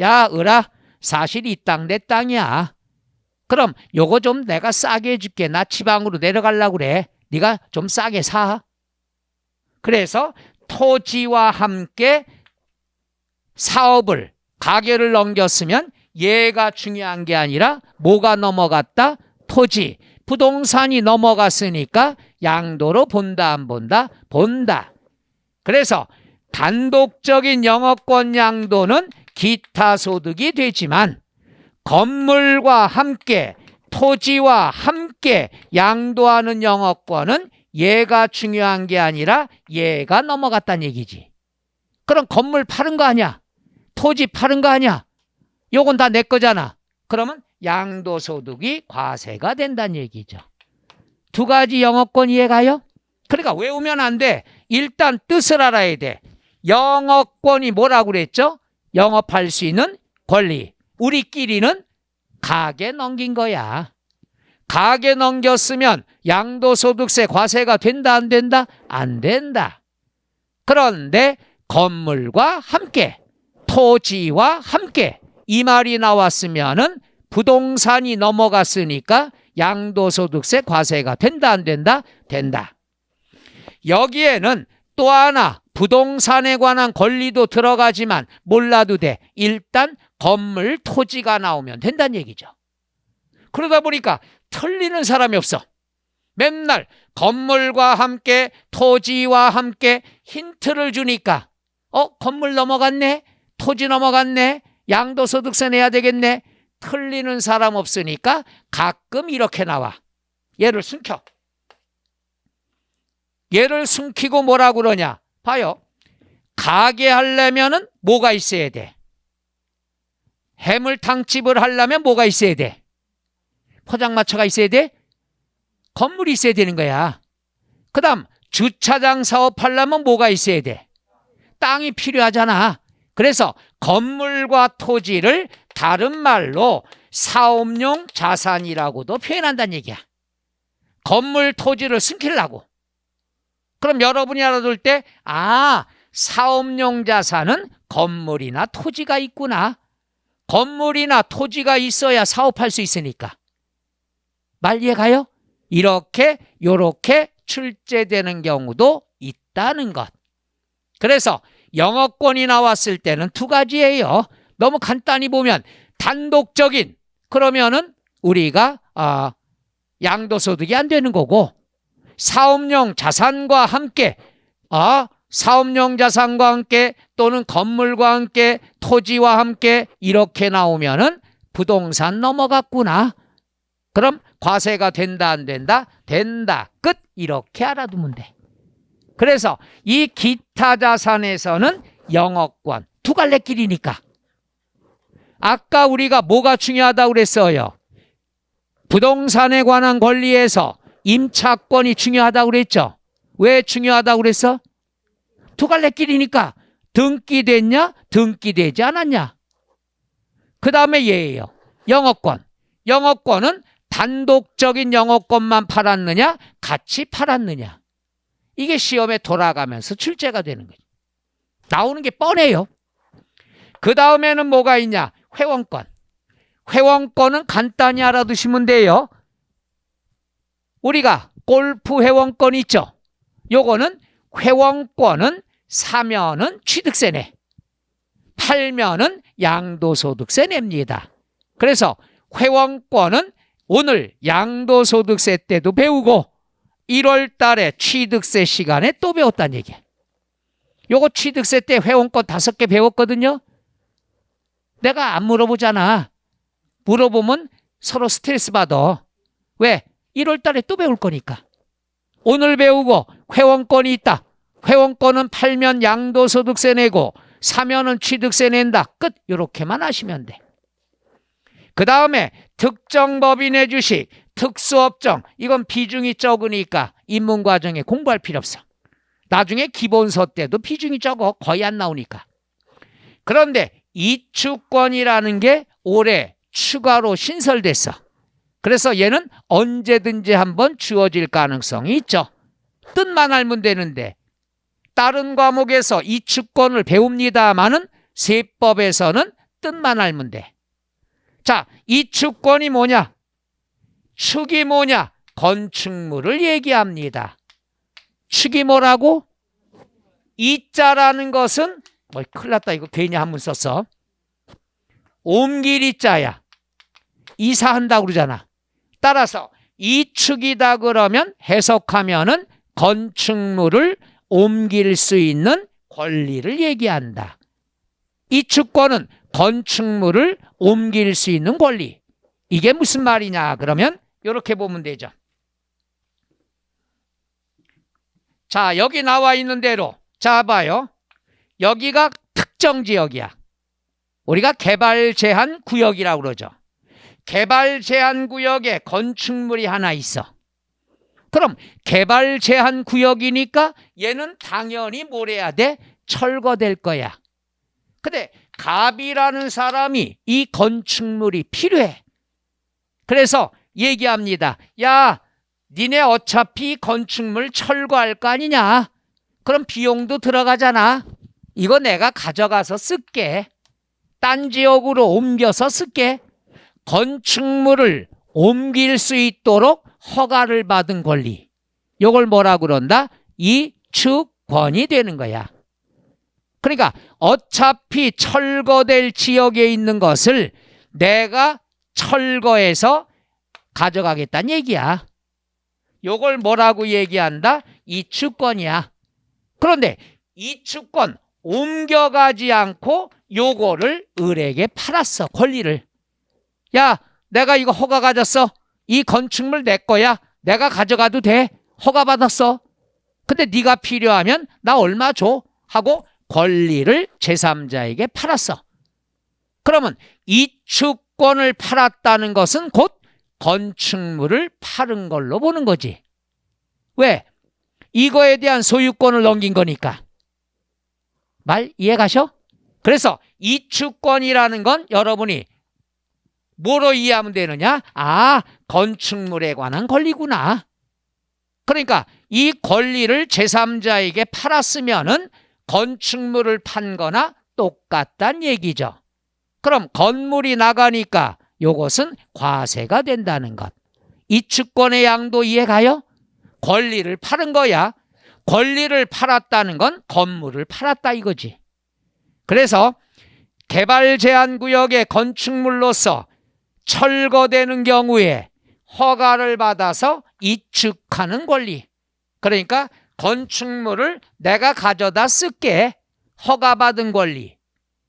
야, 을아, 사실 이 땅 내 땅이야. 그럼 요거 좀 내가 싸게 해줄게. 나 지방으로 내려가려고 그래. 네가 좀 싸게 사. 그래서 토지와 함께 사업을, 가게를 넘겼으면 얘가 중요한 게 아니라 뭐가 넘어갔다? 토지, 부동산이 넘어갔으니까 양도로 본다 안 본다? 본다. 그래서 단독적인 영업권 양도는 기타 소득이 되지만 건물과 함께 토지와 함께 양도하는 영업권은 얘가 중요한 게 아니라 얘가 넘어갔다는 얘기지. 그럼 건물 파는 거 아니야? 토지 파는 거 아니야? 요건 다 내 거잖아. 그러면 양도소득이 과세가 된다는 얘기죠. 두 가지 영업권 이해가요? 그러니까 외우면 안 돼. 일단 뜻을 알아야 돼. 영업권이 뭐라고 그랬죠? 영업할 수 있는 권리. 우리끼리는 가게 넘긴 거야. 가게 넘겼으면 양도소득세 과세가 된다 안 된다? 안 된다. 그런데 건물과 함께 토지와 함께 이 말이 나왔으면은 부동산이 넘어갔으니까 양도소득세 과세가 된다 안 된다? 된다. 여기에는 또 하나 부동산에 관한 권리도 들어가지만 몰라도 돼. 일단 건물 토지가 나오면 된다는 얘기죠. 그러다 보니까 틀리는 사람이 없어. 맨날 건물과 함께 토지와 함께 힌트를 주니까 건물 넘어갔네, 토지 넘어갔네, 양도소득세 내야 되겠네. 틀리는 사람 없으니까 가끔 이렇게 나와. 얘를 숨겨. 얘를 숨기고 뭐라고 그러냐. 봐요. 가게 하려면은 뭐가 있어야 돼? 해물탕집을 하려면 뭐가 있어야 돼? 포장마차가 있어야 돼? 건물이 있어야 되는 거야. 그 다음 주차장 사업하려면 뭐가 있어야 돼? 땅이 필요하잖아. 그래서 건물과 토지를 다른 말로 사업용 자산이라고도 표현한다는 얘기야. 건물 토지를 숨기려고. 그럼 여러분이 알아둘 때 사업용 자산은 건물이나 토지가 있구나. 건물이나 토지가 있어야 사업할 수 있으니까. 말 이해가요? 이렇게 요렇게 출제되는 경우도 있다는 것. 그래서 영업권이 나왔을 때는 두 가지예요. 너무 간단히 보면 단독적인, 그러면은 우리가 양도소득이 안 되는 거고, 사업용 자산과 함께 사업용 자산과 함께 또는 건물과 함께 토지와 함께 이렇게 나오면은 부동산 넘어갔구나. 그럼 과세가 된다 안 된다? 된다. 끝. 이렇게 알아두면 돼. 그래서 이 기타 자산에서는 영업권 두 갈래길이니까. 아까 우리가 뭐가 중요하다고 그랬어요? 부동산에 관한 권리에서 임차권이 중요하다고 그랬죠. 왜 중요하다고 그랬어? 두 갈래길이니까. 등기됐냐? 등기되지 않았냐? 그 다음에 얘예요. 영업권. 영업권은 단독적인 영업권만 팔았느냐? 같이 팔았느냐? 이게 시험에 돌아가면서 출제가 되는 거죠. 나오는 게 뻔해요. 그 다음에는 뭐가 있냐? 회원권. 회원권은 간단히 알아두시면 돼요. 우리가 골프 회원권 있죠? 요거는 회원권은 사면은 취득세 내, 팔면은 양도소득세 냅니다. 그래서 회원권은 오늘 양도소득세 때도 배우고 1월 달에 취득세 시간에 또 배웠다는 얘기야. 요거 취득세 때 회원권 5개 배웠거든요. 내가 안 물어보잖아. 물어보면 서로 스트레스 받아. 왜? 1월 달에 또 배울 거니까. 오늘 배우고 회원권이 있다. 회원권은 팔면 양도소득세 내고 사면은 취득세 낸다. 끝. 이렇게만 하시면 돼. 그 다음에 특정 법인의 주식, 특수업종, 이건 비중이 적으니까 입문과정에 공부할 필요 없어. 나중에 기본서 때도 비중이 적어. 거의 안 나오니까. 그런데 이축권이라는 게 올해 추가로 신설됐어. 그래서 얘는 언제든지 한번 주어질 가능성이 있죠. 뜻만 알면 되는데 다른 과목에서 이축권을 배웁니다마는 세법에서는 뜻만 알면 돼. 자, 이축권이 뭐냐? 축이 뭐냐? 건축물을 얘기합니다. 축이 뭐라고? 이자라는 것은 큰일 났다. 이거 괜히 한문 썼어. 옮길 이자야. 이사한다고 그러잖아. 따라서 이축이다 그러면 해석하면은 건축물을 옮길 수 있는 권리를 얘기한다. 이축권은 건축물을 옮길 수 있는 권리. 이게 무슨 말이냐? 그러면 이렇게 보면 되죠. 자, 여기 나와 있는 대로 자 봐요. 여기가 특정 지역이야. 우리가 개발 제한 구역이라고 그러죠. 개발 제한 구역에 건축물이 하나 있어. 그럼 개발 제한 구역이니까 얘는 당연히 뭘 해야 돼? 철거될 거야. 근데 갑이라는 사람이 이 건축물이 필요해. 그래서 얘기합니다. 야, 니네 어차피 건축물 철거할 거 아니냐? 그럼 비용도 들어가잖아. 이거 내가 가져가서 쓸게. 딴 지역으로 옮겨서 쓸게. 건축물을 옮길 수 있도록 허가를 받은 권리. 이걸 뭐라 그런다? 이축권이 되는 거야. 그러니까 어차피 철거될 지역에 있는 것을 내가 철거해서 가져가겠다는 얘기야. 이걸 뭐라고 얘기한다? 이축권이야. 그런데 이축권 옮겨가지 않고 요거를 을에게 팔았어. 권리를. 야, 내가 이거 허가 가졌어. 이 건축물 내 거야. 내가 가져가도 돼. 허가 받았어. 근데 네가 필요하면 나 얼마 줘? 하고 권리를 제3자에게 팔았어. 그러면 이축권을 팔았다는 것은 곧 건축물을 파는 걸로 보는 거지. 왜? 이거에 대한 소유권을 넘긴 거니까. 말 이해 가셔? 그래서 이축권이라는 건 여러분이 뭐로 이해하면 되느냐? 아, 건축물에 관한 권리구나. 그러니까 이 권리를 제3자에게 팔았으면은 건축물을 판 거나 똑같단 얘기죠. 그럼 건물이 나가니까 요것은 과세가 된다는 것. 이축권의 양도 이해가요? 권리를 파는 거야. 권리를 팔았다는 건 건물을 팔았다 이거지. 그래서 개발 제한 구역의 건축물로서 철거되는 경우에 허가를 받아서 이축하는 권리. 그러니까 건축물을 내가 가져다 쓸게. 허가받은 권리.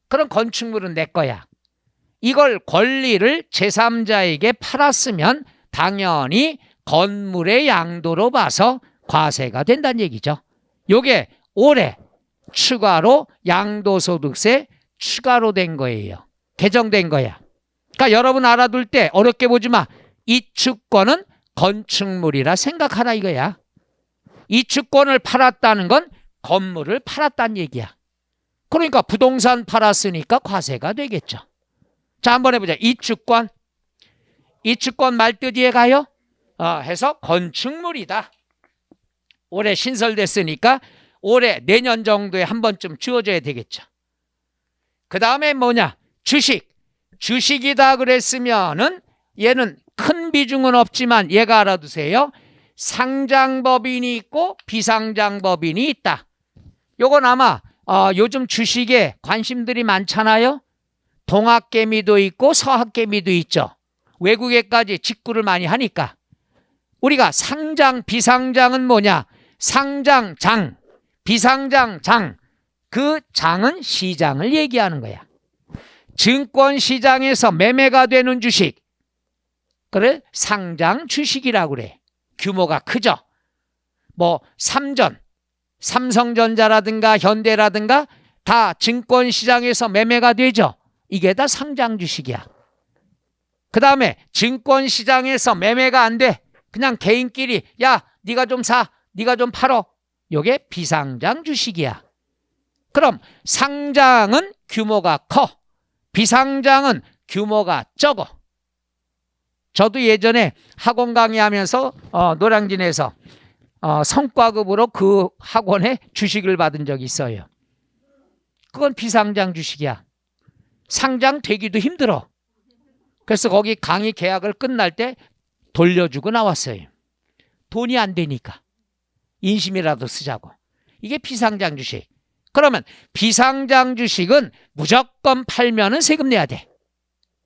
그럼 건축물은 내 거야. 이걸 권리를 제3자에게 팔았으면 당연히 건물의 양도로 봐서 과세가 된다는 얘기죠. 요게 올해 추가로 양도소득세 추가로 된 거예요. 개정된 거야. 그러니까 여러분 알아둘 때 어렵게 보지 마. 이축권은 건축물이라 생각하라 이거야. 이축권을 팔았다는 건 건물을 팔았다는 얘기야. 그러니까 부동산 팔았으니까 과세가 되겠죠. 자, 한번 해보자. 이축권. 이축권 말뜻 이해가요? 해서 건축물이다. 올해 신설됐으니까 올해 내년 정도에 한 번쯤 주어져야 되겠죠. 그 다음에 뭐냐? 주식. 주식이다 그랬으면은 얘는 큰 비중은 없지만 얘가 알아두세요. 상장법인이 있고 비상장법인이 있다. 요건 아마 요즘 주식에 관심들이 많잖아요. 동학개미도 있고 서학개미도 있죠. 외국에까지 직구를 많이 하니까. 우리가 상장, 비상장은 뭐냐? 상장, 장, 비상장, 장. 그 장은 시장을 얘기하는 거야. 증권시장에서 매매가 되는 주식, 그래 상장 주식이라고 그래. 규모가 크죠. 뭐 삼성전자라든가 현대라든가 다 증권시장에서 매매가 되죠. 이게 다 상장 주식이야. 그 다음에 증권시장에서 매매가 안 돼. 그냥 개인끼리 야 네가 좀 사, 네가 좀 팔어. 이게 비상장 주식이야. 그럼 상장은 규모가 커. 비상장은 규모가 적어. 저도 예전에 학원 강의하면서 노량진에서 성과급으로 그 학원에 주식을 받은 적이 있어요. 그건 비상장 주식이야. 상장되기도 힘들어. 그래서 거기 강의 계약을 끝날 때 돌려주고 나왔어요. 돈이 안 되니까. 인심이라도 쓰자고. 이게 비상장 주식. 그러면 비상장 주식은 무조건 팔면은 세금 내야 돼.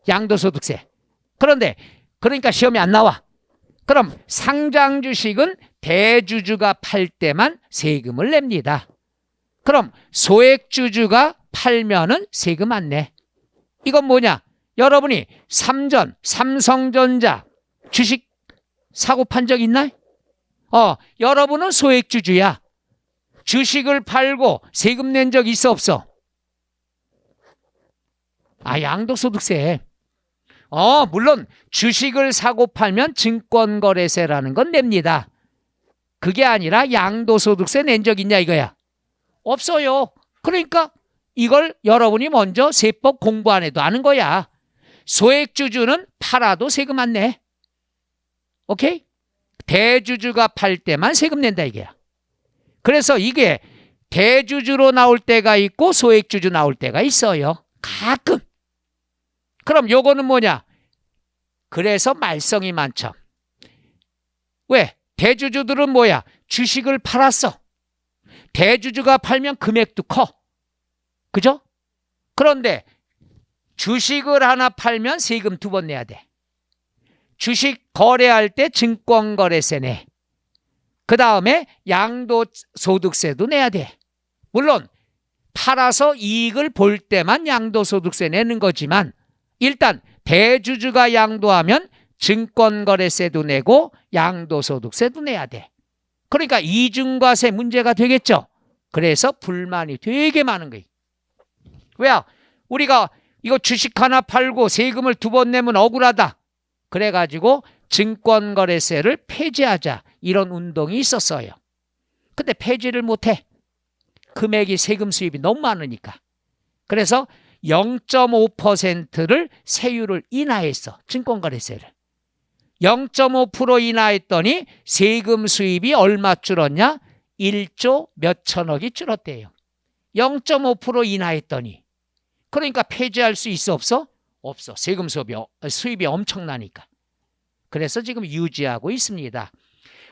양도소득세. 그런데 그러니까 시험에 안 나와. 그럼 상장 주식은 대주주가 팔 때만 세금을 냅니다. 그럼 소액주주가 팔면은 세금 안 내. 이건 뭐냐? 여러분이 삼성전자 주식 사고 판 적 있나요? 여러분은 소액주주야. 주식을 팔고 세금 낸 적 있어 없어? 양도소득세. 물론 주식을 사고 팔면 증권거래세라는 건 냅니다. 그게 아니라 양도소득세 낸 적 있냐 이거야. 없어요. 그러니까 이걸 여러분이 먼저 세법 공부 안 해도 아는 거야. 소액주주는 팔아도 세금 안 내. 오케이? 대주주가 팔 때만 세금 낸다 이게야. 그래서 이게 대주주로 나올 때가 있고 소액주주 나올 때가 있어요. 가끔. 그럼 요거는 뭐냐? 그래서 말썽이 많죠. 왜? 대주주들은 뭐야? 주식을 팔았어. 대주주가 팔면 금액도 커. 그죠? 그런데 주식을 하나 팔면 세금 2번 내야 돼. 주식 거래할 때 증권거래세 내. 그 다음에 양도소득세도 내야 돼. 물론 팔아서 이익을 볼 때만 양도소득세 내는 거지만 일단 대주주가 양도하면 증권거래세도 내고 양도소득세도 내야 돼. 그러니까 이중과세 문제가 되겠죠. 그래서 불만이 되게 많은 거예요. 왜요? 우리가 이거 주식 하나 팔고 세금을 2번 내면 억울하다. 그래가지고 증권거래세를 폐지하자. 이런 운동이 있었어요. 근데 폐지를 못해. 금액이 세금 수입이 너무 많으니까. 그래서 0.5%를 세율을 인하했어. 증권거래세를. 0.5% 인하했더니 세금 수입이 얼마 줄었냐? 1조 몇천억이 줄었대요. 0.5% 인하했더니. 그러니까 폐지할 수 있어 없어? 없어. 세금 수입이 엄청나니까. 그래서 지금 유지하고 있습니다.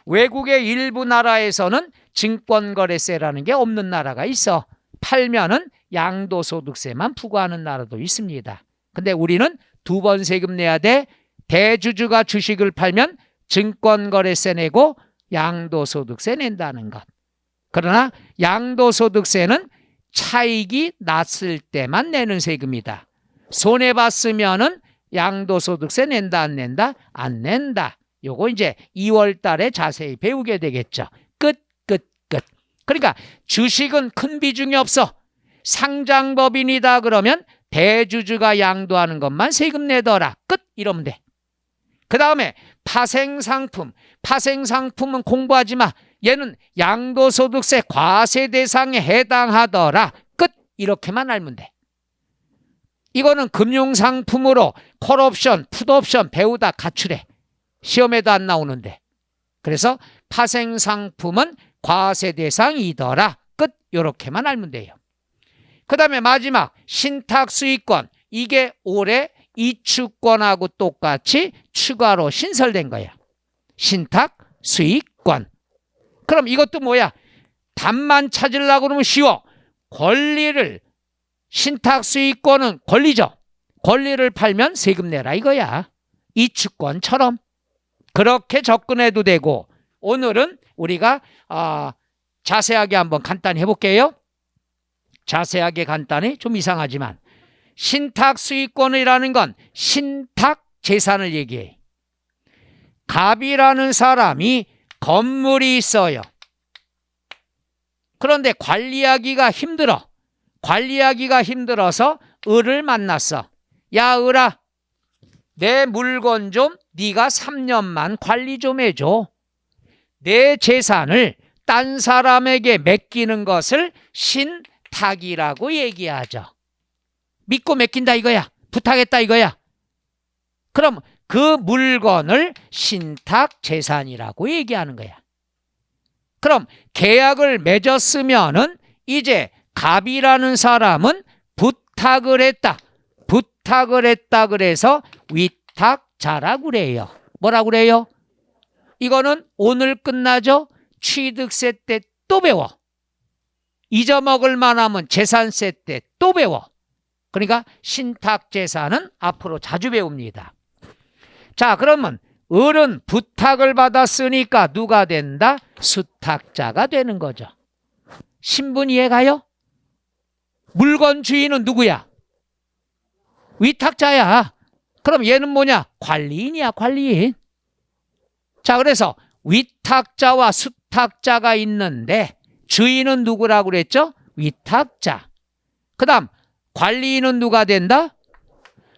외국의 일부 나라에서는 증권거래세라는 게 없는 나라가 있어. 팔면은 양도소득세만 부과하는 나라도 있습니다. 근데 우리는 2번 세금 내야 돼. 대주주가 주식을 팔면 증권거래세 내고 양도소득세 낸다는 것. 그러나 양도소득세는 차익이 났을 때만 내는 세금이다. 손해봤으면은 양도소득세 낸다 안 낸다? 안 낸다. 요거 이제 2월 달에 자세히 배우게 되겠죠. 끝. 그러니까 주식은 큰 비중이 없어. 상장법인이다 그러면 대주주가 양도하는 것만 세금 내더라. 끝. 이러면 돼. 그 다음에 파생상품. 파생상품은 공부하지 마. 얘는 양도소득세 과세 대상에 해당하더라. 끝. 이렇게만 알면 돼. 이거는 금융상품으로 콜옵션, 풋옵션 배우다 가출해. 시험에도 안 나오는데. 그래서 파생상품은 과세 대상이더라. 끝. 이렇게만 알면 돼요. 그 다음에 마지막 신탁수익권. 이게 올해 이축권하고 똑같이 추가로 신설된 거야. 신탁수익권. 그럼 이것도 뭐야? 답만 찾으려고 그러면 쉬워. 권리를, 신탁수익권은 권리죠. 권리를 팔면 세금 내라 이거야. 이축권처럼. 그렇게 접근해도 되고, 오늘은 우리가 자세하게 한번 간단히 해볼게요. 자세하게 간단히 좀 이상하지만 신탁 수익권이라는 건 신탁 재산을 얘기해. 갑이라는 사람이 건물이 있어요. 그런데 관리하기가 힘들어. 관리하기가 힘들어서 을을 만났어. 야, 을아, 내 물건 좀 네가 3년만 관리 좀 해줘. 내 재산을 딴 사람에게 맡기는 것을 신탁이라고 얘기하죠. 믿고 맡긴다 이거야. 부탁했다 이거야. 그럼 그 물건을 신탁 재산이라고 얘기하는 거야. 그럼 계약을 맺었으면은 이제 갑이라는 사람은 부탁을 했다. 부탁을 했다 그래서 위탁자라고 그래요. 뭐라고 그래요? 이거는 오늘 끝나죠? 취득세 때 또 배워. 잊어먹을 만하면 재산세 때 또 배워. 그러니까 신탁재산은 앞으로 자주 배웁니다. 자, 그러면 을은 부탁을 받았으니까 누가 된다? 수탁자가 되는 거죠. 신분 이해가요? 물건 주인은 누구야? 위탁자야. 그럼 얘는 뭐냐? 관리인이야, 관리인. 자, 그래서 위탁자와 수탁자가 있는데 주인은 누구라고 그랬죠? 위탁자. 그 다음 관리인은 누가 된다?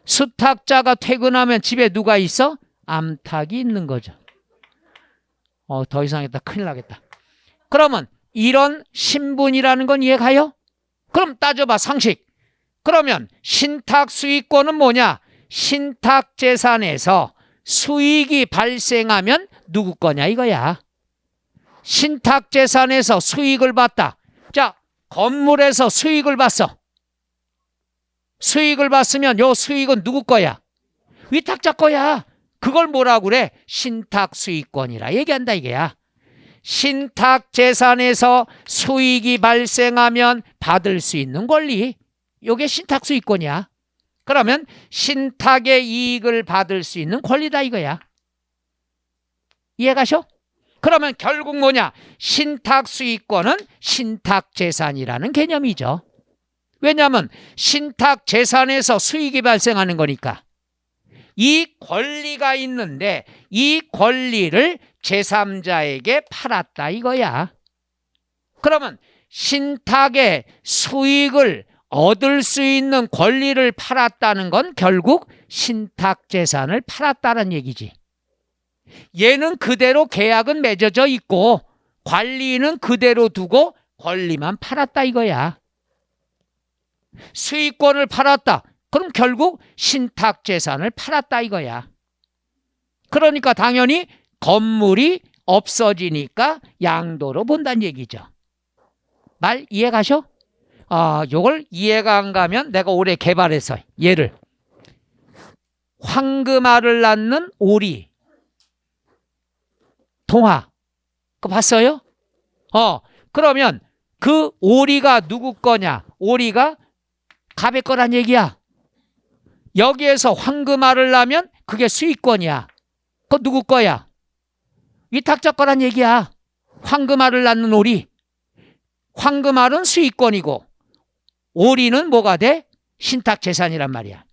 수탁자가 퇴근하면 집에 누가 있어? 암탉이 있는 거죠. 더 이상 했다. 큰일 나겠다. 그러면 이런 신분이라는 건 이해가요? 그럼 따져봐, 상식. 그러면 신탁 수익권은 뭐냐? 신탁 재산에서 수익이 발생하면 누구 거냐 이거야. 신탁 재산에서 수익을 봤다. 자, 건물에서 수익을 봤어. 수익을 봤으면 요 수익은 누구 거야? 위탁자 거야. 그걸 뭐라고 그래? 신탁 수익권이라 얘기한다 이게야. 신탁 재산에서 수익이 발생하면 받을 수 있는 권리. 요게 신탁 수익권이야. 그러면 신탁의 이익을 받을 수 있는 권리다 이거야. 이해가셔? 그러면 결국 뭐냐? 신탁 수익권은 신탁 재산이라는 개념이죠. 왜냐하면 신탁 재산에서 수익이 발생하는 거니까. 이 권리가 있는데 이 권리를 제3자에게 팔았다 이거야. 그러면 신탁의 수익을 얻을 수 있는 권리를 팔았다는 건 결국 신탁 재산을 팔았다는 얘기지. 얘는 그대로 계약은 맺어져 있고 관리는 그대로 두고 권리만 팔았다 이거야. 수익권을 팔았다. 그럼 결국 신탁 재산을 팔았다 이거야. 그러니까 당연히 건물이 없어지니까 양도로 본다는 얘기죠. 말 이해가셔? 요걸 이해가 안 가면 내가 올해 개발해서 얘를 황금알을 낳는 오리 동화 그거 봤어요? 그러면 그 오리가 누구 거냐? 오리가 갑의 거란 얘기야. 여기에서 황금알을 낳으면 그게 수익권이야. 그거 누구 거야? 위탁자 거란 얘기야. 황금알을 낳는 오리. 황금알은 수익권이고 오리는 뭐가 돼? 신탁 재산이란 말이야.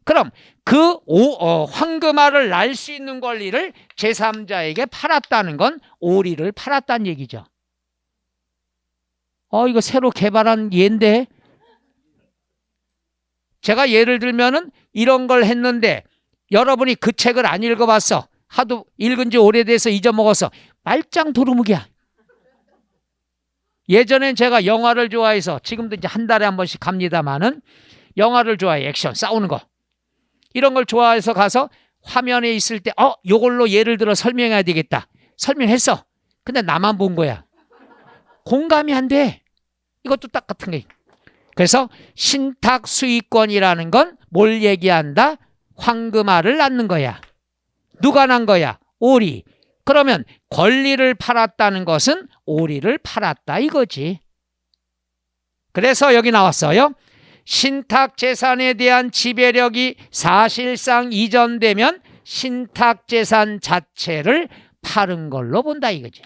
그럼 그 황금알을 날 수 있는 권리를 제3자에게 팔았다는 건 오리를 팔았다는 얘기죠. 이거 새로 개발한 예인데 제가 예를 들면은 이런 걸 했는데 여러분이 그 책을 안 읽어봤어. 하도 읽은 지 오래돼서 잊어먹어서 말짱 도루묵이야. 예전엔 제가 영화를 좋아해서 지금도 이제 한 달에 한 번씩 갑니다만은 영화를 좋아해. 액션, 싸우는 거. 이런 걸 좋아해서 가서 화면에 있을 때 요걸로 예를 들어 설명해야 되겠다. 설명했어. 근데 나만 본 거야. 공감이 안 돼. 이것도 딱 같은 게. 그래서 신탁 수익권이라는 건 뭘 얘기한다? 황금알을 낳는 거야. 누가 난 거야? 오리. 그러면 권리를 팔았다는 것은 오리를 팔았다 이거지. 그래서 여기 나왔어요. 신탁 재산에 대한 지배력이 사실상 이전되면 신탁재산 자체를 파는 걸로 본다 이거지.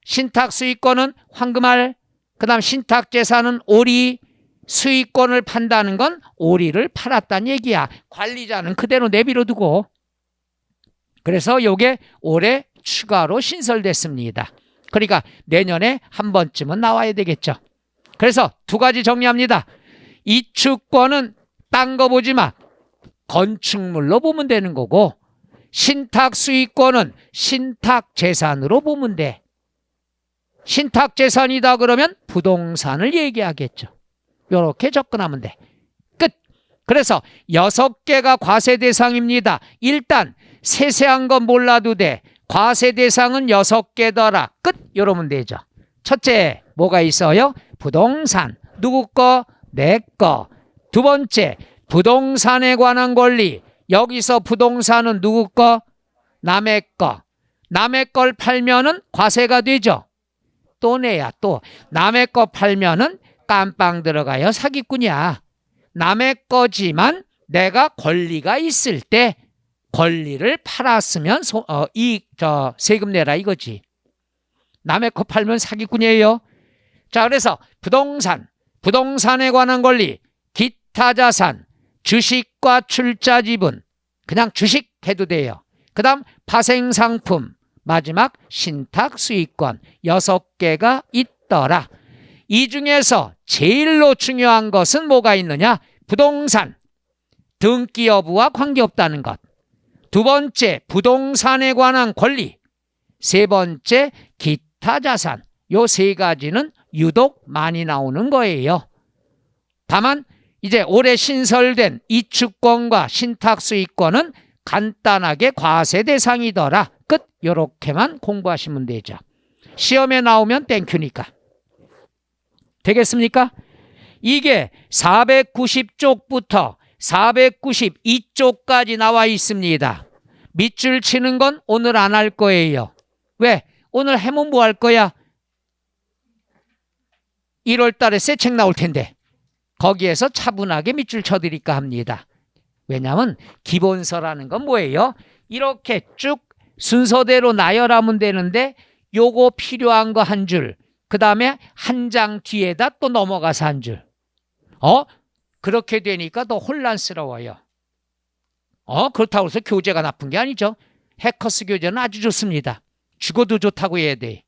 신탁수익권은 황금알, 그 다음 신탁재산은 오리, 수익권을 판다는 건 오리를 팔았다는 얘기야. 관리자는 그대로 내버려 두고. 그래서 요게 올해 추가로 신설됐습니다. 그러니까 내년에 한 번쯤은 나와야 되겠죠. 그래서 두 가지 정리합니다. 이축권은 딴 거 보지 마. 건축물로 보면 되는 거고, 신탁수익권은 신탁재산으로 보면 돼. 신탁재산이다 그러면 부동산을 얘기하겠죠. 이렇게 접근하면 돼. 끝. 그래서 6개가 과세 대상입니다. 일단 세세한 건 몰라도 돼. 과세 대상은 6개더라. 끝. 이러면 되죠. 첫째, 뭐가 있어요? 부동산. 누구 거? 내 거. 두 번째, 부동산에 관한 권리. 여기서 부동산은 누구 거? 남의 거. 남의 걸 팔면은 과세가 되죠. 또 내야 또. 남의 거 팔면은 깜빵 들어가요. 사기꾼이야. 남의 거지만 내가 권리가 있을 때 권리를 팔았으면 세금 내라 이거지. 남의 거 팔면 사기꾼이에요. 자, 그래서 부동산에 관한 권리, 기타 자산, 주식과 출자 지분, 그냥 주식 해도 돼요. 그 다음 파생상품, 마지막 신탁수익권 6개가 있더라. 이 중에서 제일로 중요한 것은 뭐가 있느냐? 부동산, 등기 여부와 관계없다는 것. 두 번째, 부동산에 관한 권리. 세 번째, 기타 자산. 요 세 가지는 유독 많이 나오는 거예요. 다만 이제 올해 신설된 이축권과 신탁수익권은 간단하게 과세 대상이더라. 끝. 요렇게만 공부하시면 되죠. 시험에 나오면 땡큐니까. 되겠습니까? 이게 490쪽부터 492쪽까지 나와 있습니다. 밑줄 치는 건 오늘 안 할 거예요. 왜? 오늘 해면 뭐 할 거야? 1월 달에 새 책 나올 텐데 거기에서 차분하게 밑줄 쳐드릴까 합니다. 왜냐하면 기본서라는 건 뭐예요? 이렇게 쭉 순서대로 나열하면 되는데 요거 필요한 거 한 줄, 그 다음에 한 장 뒤에다 또 넘어가서 한 줄. 그렇게 되니까 더 혼란스러워요. 그렇다고 해서 교재가 나쁜 게 아니죠. 해커스 교재는 아주 좋습니다. 죽어도 좋다고 해야 돼.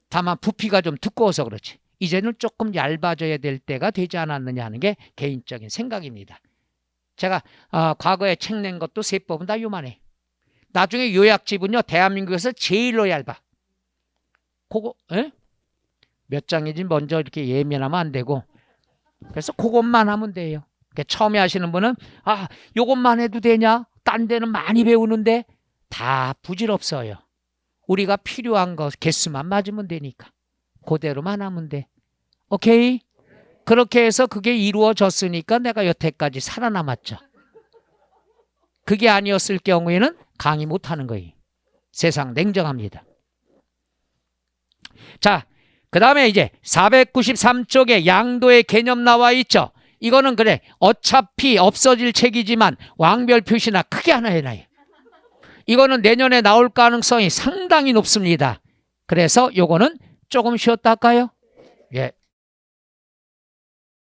다만 부피가 좀 두꺼워서 그렇지. 이제는 조금 얇아져야 될 때가 되지 않았느냐 하는 게 개인적인 생각입니다. 제가 과거에 책 낸 것도 세법은 다 요만해. 나중에 요약집은요, 대한민국에서 제일로 얇아. 그거 몇 장인지 먼저 이렇게 예민하면 안 되고, 그래서 그것만 하면 돼요. 그러니까 처음에 하시는 분은 요것만 해도 되냐? 딴 데는 많이 배우는데 다 부질없어요. 우리가 필요한 거 개수만 맞으면 되니까 그대로만 하면 돼. 오케이? 그렇게 해서 그게 이루어졌으니까 내가 여태까지 살아남았죠. 그게 아니었을 경우에는 강의 못하는 거예요. 세상 냉정합니다. 자, 그 다음에 이제 493쪽에 양도의 개념 나와 있죠. 이거는 그래, 어차피 없어질 책이지만 왕별 표시나 크게 하나 해놔요. 이거는 내년에 나올 가능성이 상당히 높습니다. 그래서 요거는 조금 쉬었다 할까요? 예.